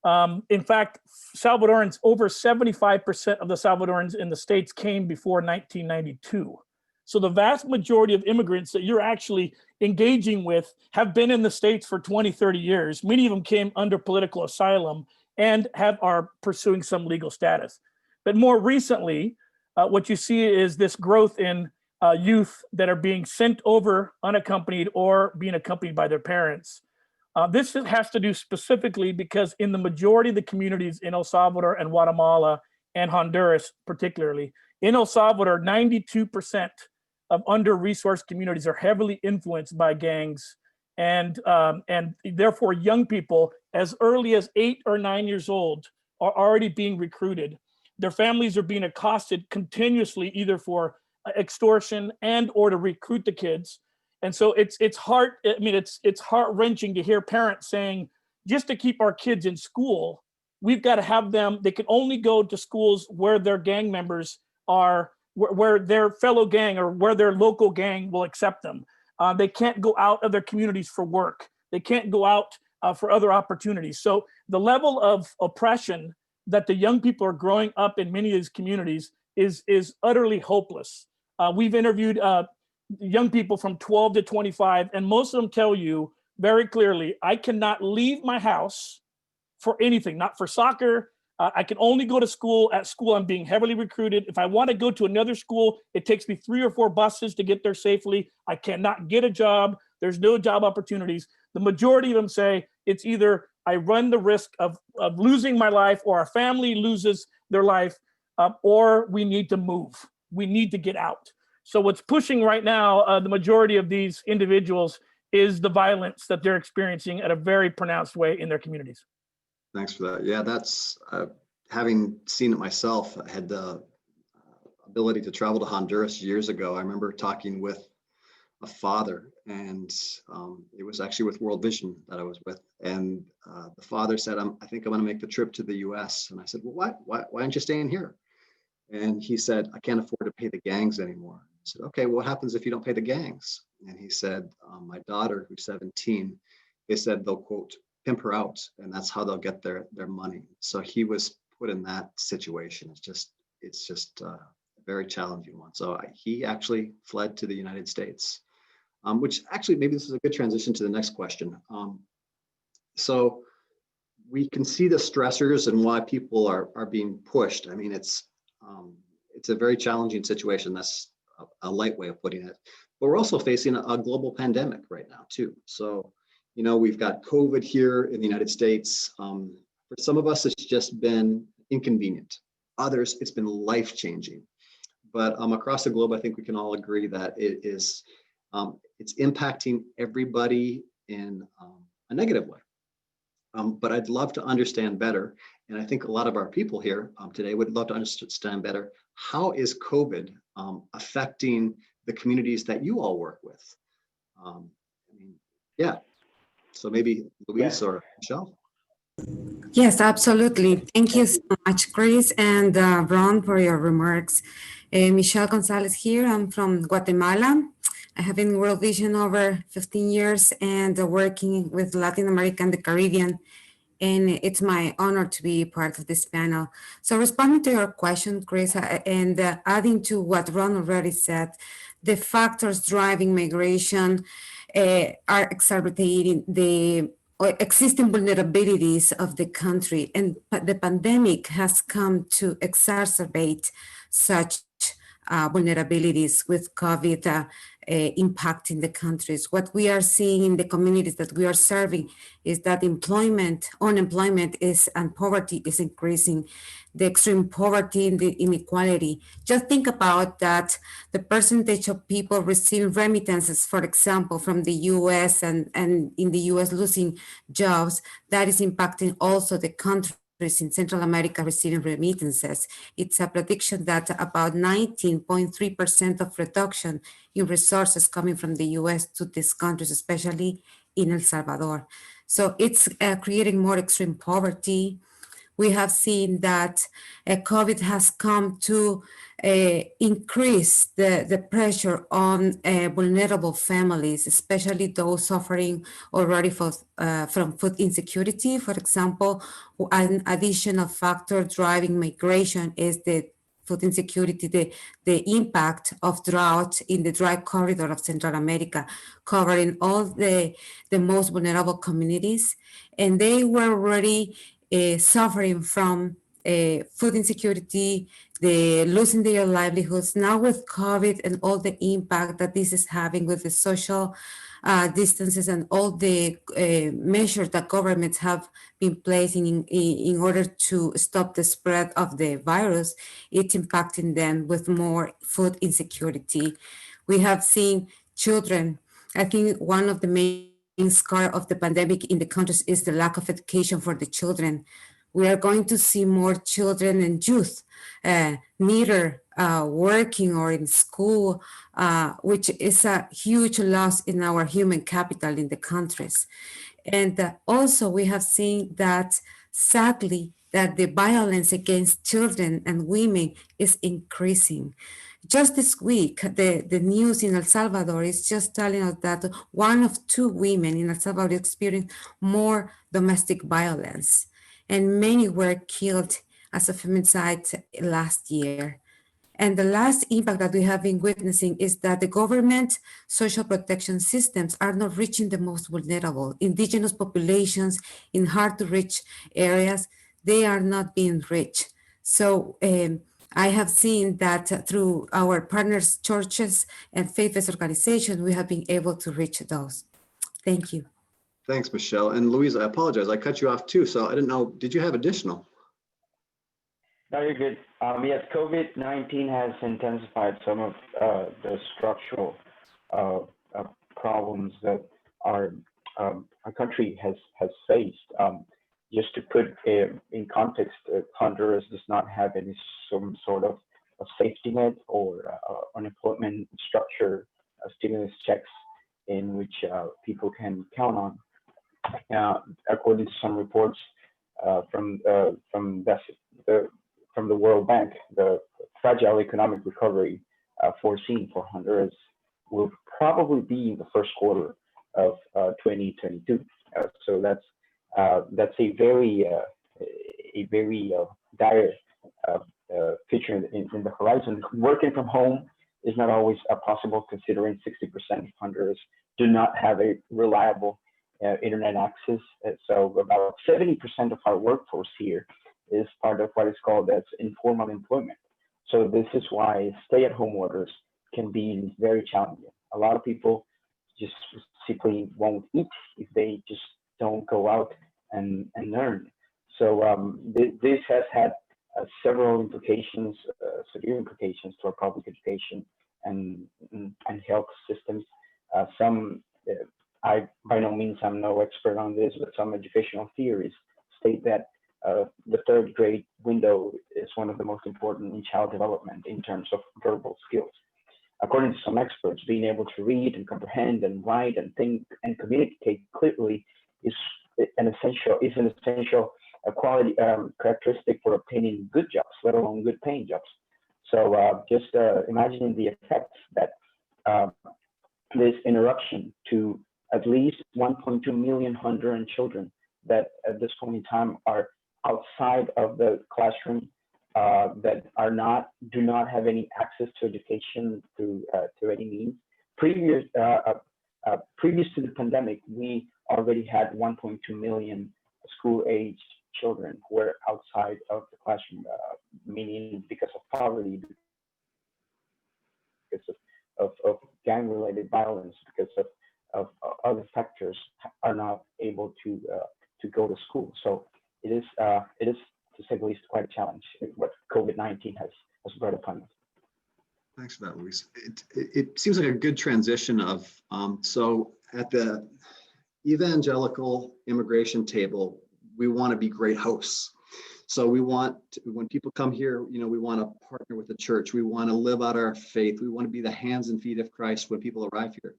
In fact, Salvadorans, over 75% of the Salvadorans in the States came before 1992. So the vast majority of immigrants that you're actually engaging with have been in the States for 20, 30 years. Many of them came under political asylum and are pursuing some legal status. But more recently, what you see is this growth in youth that are being sent over unaccompanied or being accompanied by their parents. This has to do specifically because in the majority of the communities in El Salvador and Guatemala and Honduras particularly, in El Salvador, 92% of under-resourced communities are heavily influenced by gangs, and therefore young people as early as 8 or 9 years old are already being recruited. Their families are being accosted continuously, either for extortion and or to recruit the kids. And so it's heart-wrenching to hear parents saying, just to keep our kids in school, we've got to have them, they can only go to schools where their gang members are, where their fellow gang or where their local gang will accept them. They can't go out of their communities for work. They can't go out for other opportunities. So the level of oppression that the young people are growing up in many of these communities is utterly hopeless. We've interviewed young people from 12 to 25, and most of them tell you very clearly, I cannot leave my house for anything, not for soccer. I can only go to school. At school, I'm being heavily recruited. If I want to go to another school, it takes me 3 or 4 buses to get there safely. I cannot get a job. There's no job opportunities. The majority of them say it's either I run the risk of losing my life, or our family loses their life, or we need to move. We need to get out. So what's pushing right now, the majority of these individuals, is the violence that they're experiencing at a very pronounced way in their communities. Thanks for that. Yeah, that's having seen it myself. I had the ability to travel to Honduras years ago. I remember talking with a father, and it was actually with World Vision that I was with. And the father said, I think I'm going to make the trip to the US. And I said, well, why aren't you staying here? And he said, I can't afford to pay the gangs anymore. I said, okay, well, what happens if you don't pay the gangs? And he said, my daughter, who's 17, they said they'll, quote, pimp her out, and that's how they'll get their money. So he was put in that situation. It's just a very challenging one. So he actually fled to the United States, which actually, maybe this is a good transition to the next question. So we can see the stressors and why people are being pushed. I mean, it's a very challenging situation. That's a light way of putting it. But we're also facing a global pandemic right now too. So, you know, we've got COVID here in the United States. For some of us, it's just been inconvenient. Others, it's been life-changing. But across the globe, I think we can all agree that it's impacting everybody in a negative way. But I'd love to understand better, and I think a lot of our people here today would love to understand better, how is COVID affecting the communities that you all work with? I mean, yeah. So maybe Luis or Michelle? Yes, absolutely. Thank you so much, Chris and Ron, for your remarks. Michelle Gonzalez here. I'm from Guatemala. I have been in World Vision over 15 years and working with Latin America and the Caribbean. And it's my honor to be part of this panel. So responding to your question, Chris, and adding to what Ron already said, the factors driving migration are exacerbating the existing vulnerabilities of the country, and the pandemic has come to exacerbate such vulnerabilities with COVID impacting the countries. What we are seeing in the communities that we are serving is that unemployment and poverty is increasing. The extreme poverty and the inequality. Just think about that, the percentage of people receiving remittances, for example, from the US and in the US losing jobs, that is impacting also the countries in Central America receiving remittances. It's a prediction that about 19.3% of reduction in resources coming from the US to these countries, especially in El Salvador. So it's creating more extreme poverty. We have seen that COVID has come to increase the pressure on vulnerable families, especially those suffering already from food insecurity. For example, an additional factor driving migration is the food insecurity, the impact of drought in the dry corridor of Central America, covering all the most vulnerable communities. And they were already suffering from food insecurity, the losing their livelihoods. Now with COVID and all the impact that this is having with the social distances and all the measures that governments have been placing in order to stop the spread of the virus, it's impacting them with more food insecurity. We have seen children. I think one of the main scar of the pandemic in the countries is the lack of education for the children. We are going to see more children and youth neither working or in school, which is a huge loss in our human capital in the countries. And also we have seen that sadly that the violence against children and women is increasing. Just this week, the news in El Salvador is just telling us that 1 of 2 women in El Salvador experienced more domestic violence, and many were killed as a feminicide last year. And the last impact that we have been witnessing is that the government social protection systems are not reaching the most vulnerable. Indigenous populations in hard to reach areas, they are not being reached. So I have seen that through our partners, churches and faith-based organizations, we have been able to reach those. Thank you. Thanks, Michelle. And Louise, I apologize. I cut you off too. So I didn't know, did you have additional? No, you're good. Yes, COVID-19 has intensified some of the structural problems that our country has faced. Just to put in context, Honduras does not have some sort of a safety net or unemployment structure, stimulus checks in which people can count on. According to some reports from the World Bank, the fragile economic recovery foreseen for Honduras will probably be in the first quarter of 2022. So that's a very dire picture in the horizon. Working from home is not always possible, considering 60% of Honduras do not have a reliable internet access. So about 70% of our workforce here is part of what is called as informal employment. So this is why stay-at-home orders can be very challenging. A lot of people just simply won't eat if they just don't go out and learn. So this has had several implications, severe implications to our public education and health systems. By no means I'm no expert on this, but some educational theories state that the third grade window is one of the most important in child development in terms of verbal skills. According to some experts, being able to read and comprehend and write and think and communicate clearly is an essential quality characteristic for obtaining good jobs, let alone good paying jobs. So just imagining the effects that this interruption to at least 1.2 million Honduran children that at this point in time are outside of the classroom, that do not have any access to education through any means. Previous to the pandemic, we already had 1.2 million school-aged children who were outside of the classroom, meaning because of poverty, because of gang-related violence, because of other factors, are not able to go to school. So it is, to say the least, quite a challenge what COVID-19 has brought upon us. Thanks for that, Luis. It seems like a good transition of, so at the evangelical immigration table, we want to be great hosts. So we want, when people come here, we want to partner with the church. We want to live out our faith. We want to be the hands and feet of Christ when people arrive here.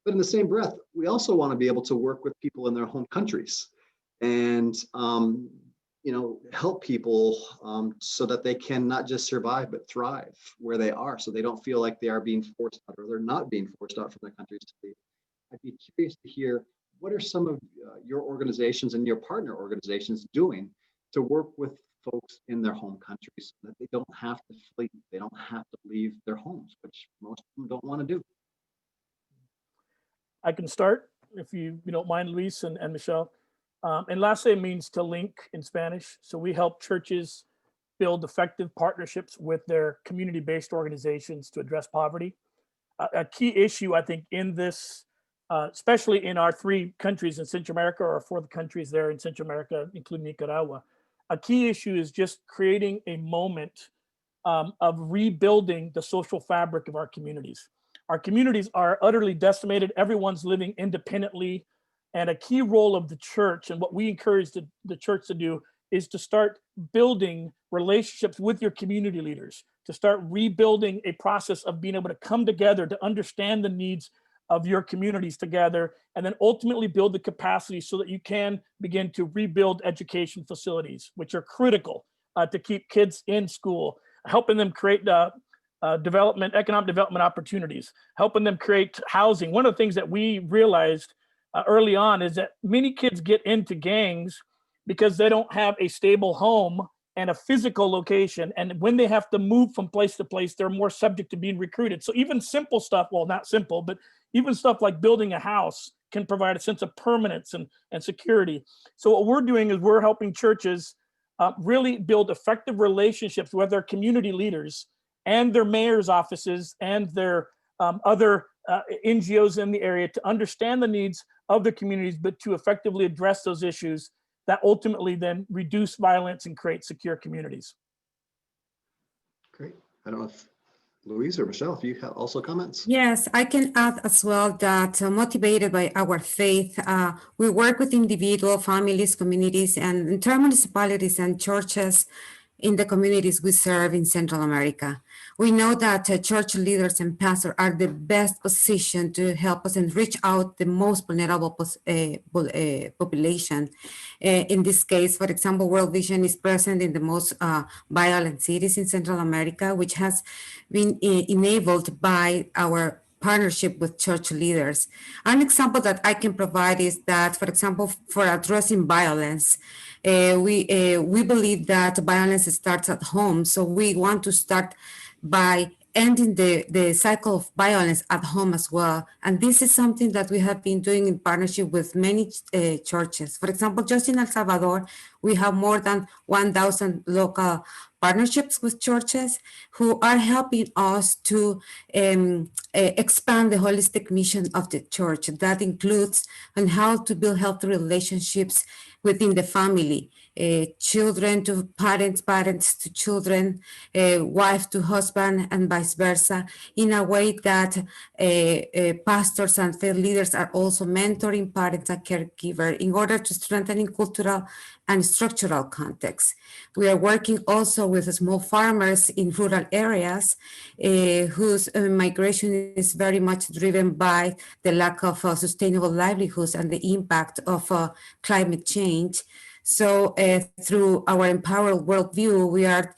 But in the same breath, we also want to be able to work with people in their home countries and, help people so that they can not just survive, but thrive where they are. So they don't feel like they are being forced out or they're not being forced out from their countries to leave. I'd be curious to hear, what are some of your organizations and your partner organizations doing to work with folks in their home countries so that they don't have to flee, they don't have to leave their homes, which most of them don't want to do? I can start, if you don't mind, Luis and Michelle. Enlace means to link in Spanish. So we help churches build effective partnerships with their community-based organizations to address poverty. A key issue, I think, in this, especially in our 3 countries in Central America, or 4 countries there in Central America, including Nicaragua, a key issue is just creating a moment of rebuilding the social fabric of our communities. Our communities are utterly decimated. Everyone's living independently. And a key role of the church, and what we encourage the church to do, is to start building relationships with your community leaders, to start rebuilding a process of being able to come together to understand the needs of your communities together, and then ultimately build the capacity so that you can begin to rebuild education facilities, which are critical to keep kids in school, helping them create economic development opportunities, helping them create housing. One of the things that we realized early on is that many kids get into gangs because they don't have a stable home and a physical location. And when they have to move from place to place, they're more subject to being recruited. So even simple stuff, well, not simple, but even stuff like building a house can provide a sense of permanence and security. So what we're doing is we're helping churches really build effective relationships with their community leaders and their mayor's offices and their other NGOs in the area to understand the needs of the communities, but to effectively address those issues that ultimately then reduce violence and create secure communities. Great. I don't know if Louise or Michelle, if you have also comments. Yes, I can add as well that motivated by our faith, we work with individual families, communities, and intermunicipalities and churches in the communities we serve in Central America. We know that church leaders and pastors are the best positioned to help us and reach out the most vulnerable population. In this case, for example, World Vision is present in the most violent cities in Central America, which has been enabled by our partnership with church leaders. An example that I can provide is that, for example, for addressing violence, we believe that violence starts at home. So we want to start by ending the cycle of violence at home as well. And this is something that we have been doing in partnership with many churches. For example, just in El Salvador, we have more than 1,000 local partnerships with churches who are helping us to expand the holistic mission of the church. That includes on how to build healthy relationships within the family, children to parents, parents to children, wife to husband, and vice versa, in a way that pastors and faith leaders are also mentoring parents and caregivers in order to strengthen cultural and structural context. We are working also with small farmers in rural areas whose migration is very much driven by the lack of sustainable livelihoods and the impact of climate change. So through our Empowered Worldview, we are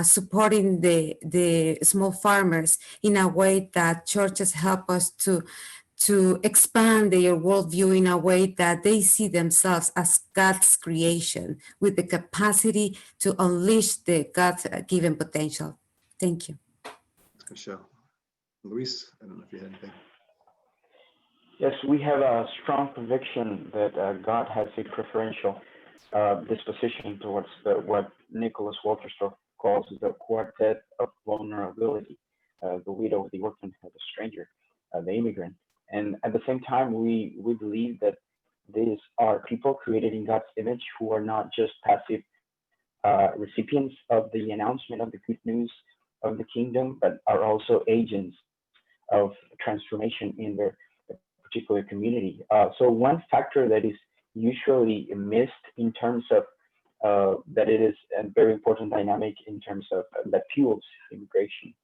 supporting the small farmers in a way that churches help us to expand their worldview in a way that they see themselves as God's creation with the capacity to unleash the God-given potential. Thank you. Michelle. Luis, I don't know if you had anything. Yes, we have a strong conviction that God has a preferential disposition towards what Nicholas Walterstorff calls the quartet of vulnerability, the widow, the orphan, the stranger, the immigrant. And at the same time, we believe that these are people created in God's image who are not just passive recipients of the announcement of the good news of the kingdom, but are also agents of transformation in their particular community. So one factor that is usually missed in terms of that it is a very important dynamic in terms of that fuels immigration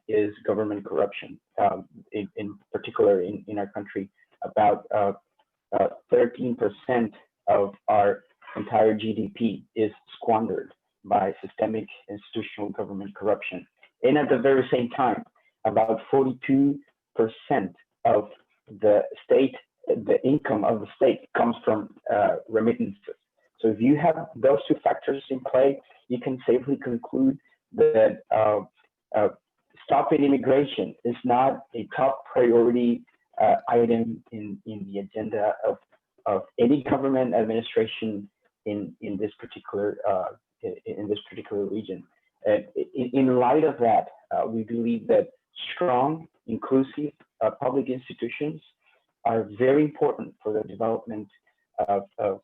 is government corruption. In particular in our country, about 13% of our entire GDP is squandered by systemic institutional government corruption. And at the very same time, about 42% of the state, the income of the state comes from remittances. So if you have those two factors in play, you can safely conclude that stopping immigration is not a top priority item in the agenda of any government administration in this particular region. In light of that, we believe that strong, inclusive public institutions are very important for the development of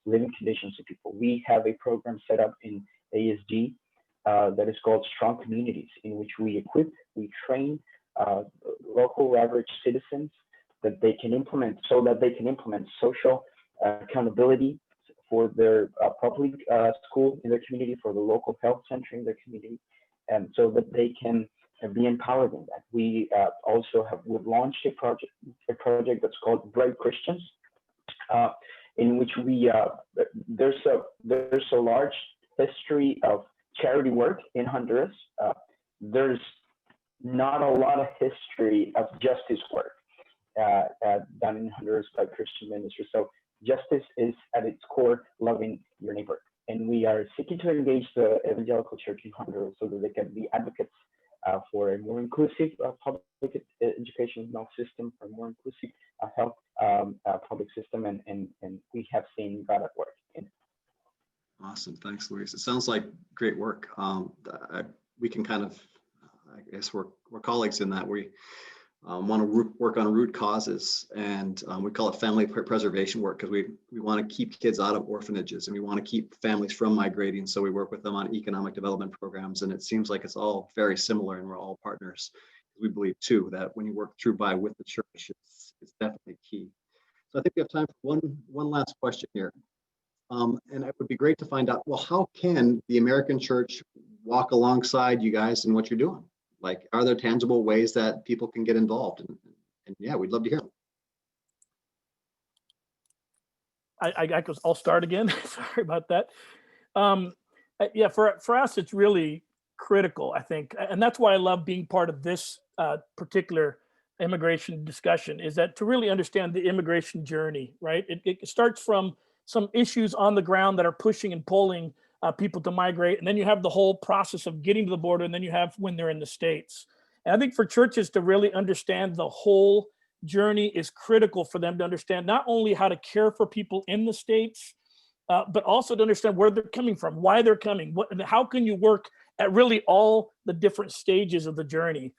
living conditions of people. We have a program set up in ASG that is called Strong Communities, in which we equip, we train local average citizens that they can implement, so that they can implement social accountability for their public school in their community, for the local health center in their community, and so that they can be empowered in that. We also we've launched a project that's called Bright Christians, in which we there's a large history of charity work in Honduras. There's not a lot of history of justice work done in Honduras by Christian ministries. So justice is at its core loving your neighbor, and we are seeking to engage the Evangelical Church in Honduras so that they can be advocates for a more inclusive public educational system, for a more inclusive health public system, and we have seen God at work. Awesome. Thanks, Luis. It sounds like great work. We can kind of, I guess we're colleagues in that we want to work on root causes, and we call it family preservation work because we want to keep kids out of orphanages and we want to keep families from migrating. So we work with them on economic development programs, and it seems like it's all very similar and we're all partners. We believe too that when you work through with the church, it's definitely key. So I think we have time for one last question here. And it would be great to find out, well, how can the American church walk alongside you guys in what you're doing? Like, are there tangible ways that people can get involved? And yeah, we'd love to hear them. I'll start again. Sorry about that. Yeah, for us, it's really critical, I think. And that's why I love being part of this particular immigration discussion, is that to really understand the immigration journey, right? It starts from some issues on the ground that are pushing and pulling people to migrate. And then you have the whole process of getting to the border, and then you have when they're in the States. And I think for churches to really understand the whole journey is critical for them to understand not only how to care for people in the States, but also to understand where they're coming from, why they're coming, how can you work at really all the different stages of the journey.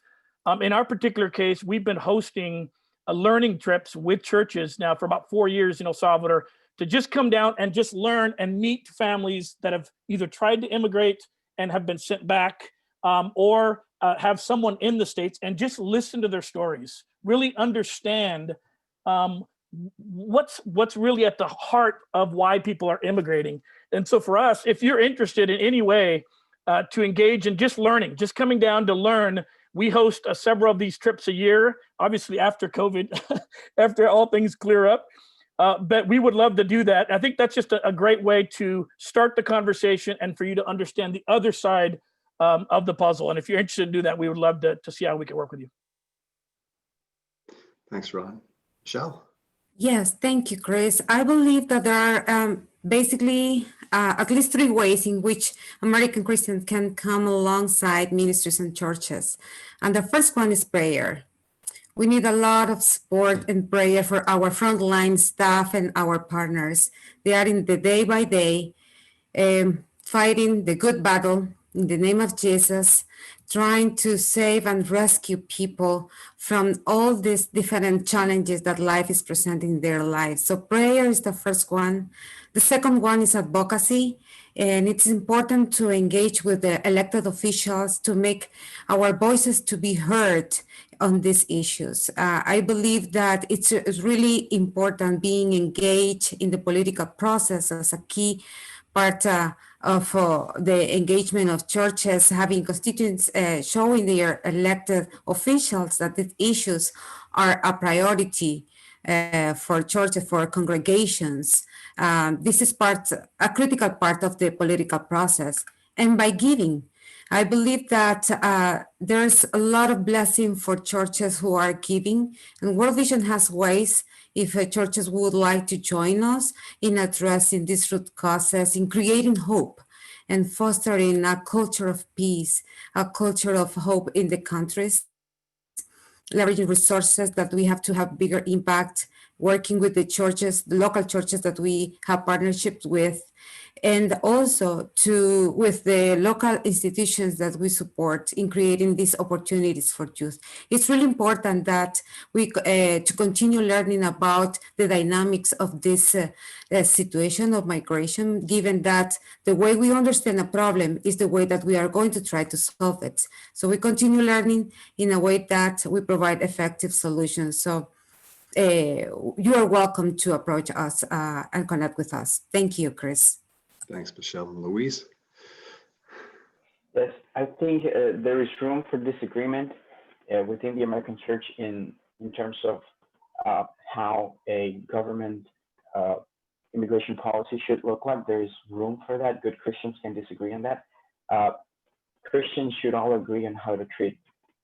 In our particular case, we've been hosting learning trips with churches now for about 4 years in El Salvador, to just come down and just learn and meet families that have either tried to immigrate and have been sent back, or have someone in the States, and just listen to their stories, really understand what's really at the heart of why people are immigrating. And so for us, if you're interested in any way to engage in just learning, just coming down to learn, we host several of these trips a year, obviously after COVID, after all things clear up. But we would love to do that. I think that's just a great way to start the conversation and for you to understand the other side of the puzzle. And if you're interested in do that, we would love to see how we can work with you. Thanks, Ron. Michelle? Yes, thank you, Chris. I believe that there are basically at least 3 ways in which American Christians can come alongside ministries and churches. And the first one is prayer. We need a lot of support and prayer for our frontline staff and our partners. They are in the day by day, fighting the good battle in the name of Jesus, trying to save and rescue people from all these different challenges that life is presenting in their lives. So prayer is the first one. The second one is advocacy. And it's important to engage with the elected officials to make our voices to be heard on these issues. I believe that it's really important being engaged in the political process as a key part of the engagement of churches, having constituents showing their elected officials that these issues are a priority for churches, for congregations. This is a critical part of the political process. And by giving, I believe that there's a lot of blessing for churches who are giving, and World Vision has ways if churches would like to join us in addressing these root causes, in creating hope and fostering a culture of peace, a culture of hope in the countries, leveraging resources that we have to have bigger impact, working with the churches, the local churches that we have partnerships with, and also with the local institutions that we support in creating these opportunities for youth. It's really important that we to continue learning about the dynamics of this situation of migration, given that the way we understand a problem is the way that we are going to try to solve it. So we continue learning in a way that we provide effective solutions. So you are welcome to approach us and connect with us. Thank you, Chris. Thanks, Michelle. And Louise? Yes, I think there is room for disagreement within the American church in terms of how a government immigration policy should look like. There is room for that. Good Christians can disagree on that. Christians should all agree on how to treat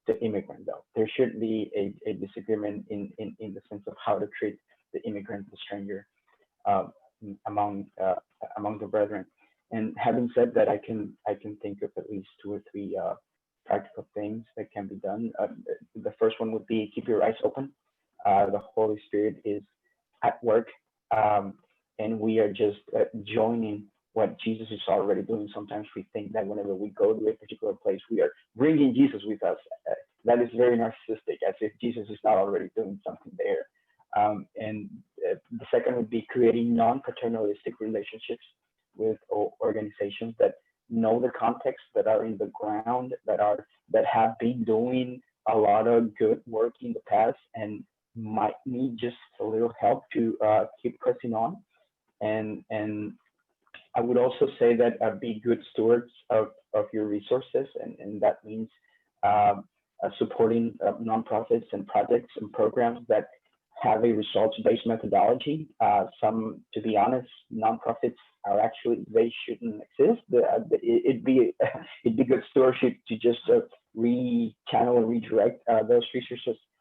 the immigrant, though. There should be a disagreement in the sense of how to treat the immigrant, the stranger, among the brethren. And having said that, I can think of at least 2 or 3 practical things that can be done. The first one would be keep your eyes open. The Holy Spirit is at work, and we are just joining what Jesus is already doing. Sometimes we think that whenever we go to a particular place, we are bringing Jesus with us. That is very narcissistic, as if Jesus is not already doing something there. And the second would be creating non-paternalistic relationships with organizations that know the context, that are in the ground, that have been doing a lot of good work in the past and might need just a little help to keep pressing on. And I would also say that be good stewards of your resources, and that means supporting nonprofits and projects and programs that have a results-based methodology. Some, to be honest, nonprofits are actually, they shouldn't exist. It'd be good stewardship to just re-channel and redirect those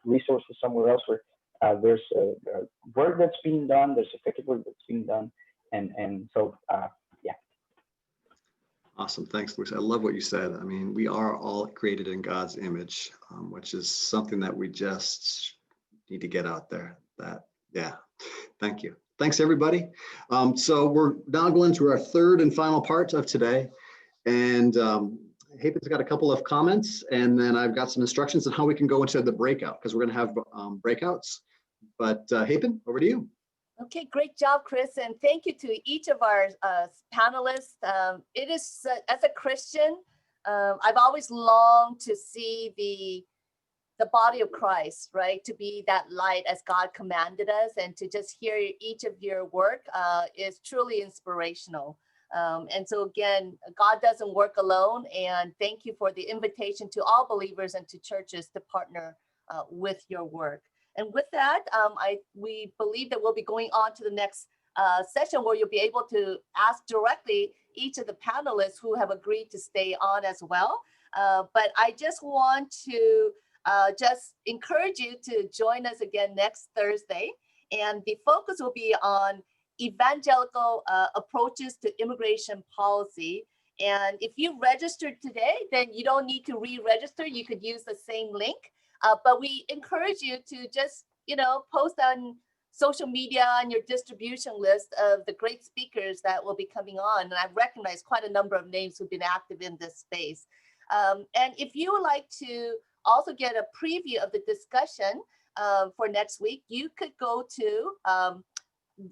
resources somewhere else where there's work that's being done, there's effective work that's being done, and so yeah. Awesome, thanks, Luis. I love what you said. I mean, we are all created in God's image, which is something that we just need to get out there. Yeah, thank you. Thanks, everybody. So we're now going to our third and final part of today. And Hapen's got a couple of comments, and then I've got some instructions on how we can go into the breakout, because we're going to have breakouts. But Hapen, over to you. Okay, great job, Chris. And thank you to each of our panelists. It is, as a Christian, I've always longed to see the body of Christ, right? To be that light as God commanded us, and to just hear each of your work is truly inspirational. And so again, God doesn't work alone. And thank you for the invitation to all believers and to churches to partner with your work. And with that, we believe that we'll be going on to the next session, where you'll be able to ask directly each of the panelists who have agreed to stay on as well. But I just want to just encourage you to join us again next Thursday. And the focus will be on evangelical approaches to immigration policy. And if you registered today, then you don't need to re-register. You could use the same link. But we encourage you to just, post on social media and your distribution list of the great speakers that will be coming on. And I've recognized quite a number of names who've been active in this space. And if you would like to also get a preview of the discussion for next week, you could go to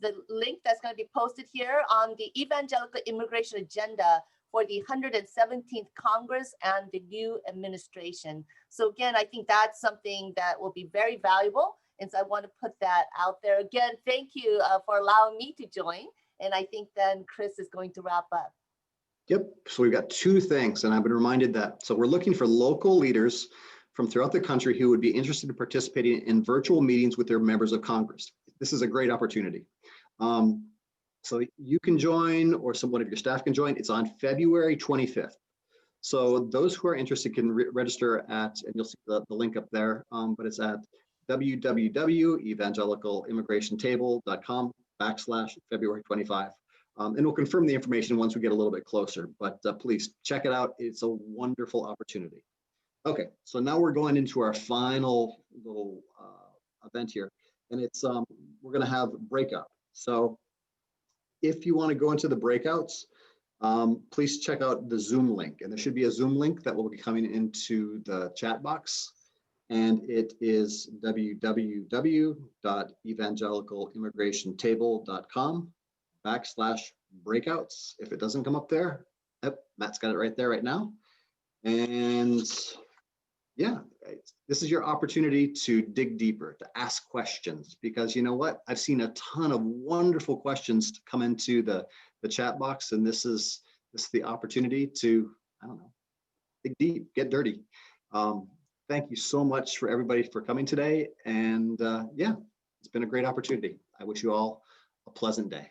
the link that's going to be posted here on the Evangelical Immigration Agenda for the 117th Congress and the new administration. So again, I think that's something that will be very valuable. And so I want to put that out there. Again, thank you for allowing me to join. And I think then Chris is going to wrap up. Yep, so we've got 2 things, and I've been reminded that. So we're looking for local leaders from throughout the country who would be interested in participating in virtual meetings with their members of Congress. This is a great opportunity. So you can join, or someone of your staff can join. It's on February 25th. So those who are interested can register at, and you'll see the link up there, but it's at www.evangelicalimmigrationtable.com/February 25. And we'll confirm the information once we get a little bit closer, but please check it out. It's a wonderful opportunity. Okay, so now we're going into our final little event here, and it's we're going to have breakout. So if you want to go into the breakouts, please check out the Zoom link, and there should be a Zoom link that will be coming into the chat box, and it is www.evangelicalimmigrationtable.com/breakouts. If it doesn't come up there, yep, Matt's got it right there right now. And yeah, this is your opportunity to dig deeper, to ask questions, because you know what? I've seen a ton of wonderful questions come into the chat box, and this is the opportunity to, I don't know, dig deep, get dirty. Thank you so much for everybody for coming today. And yeah, it's been a great opportunity. I wish you all a pleasant day.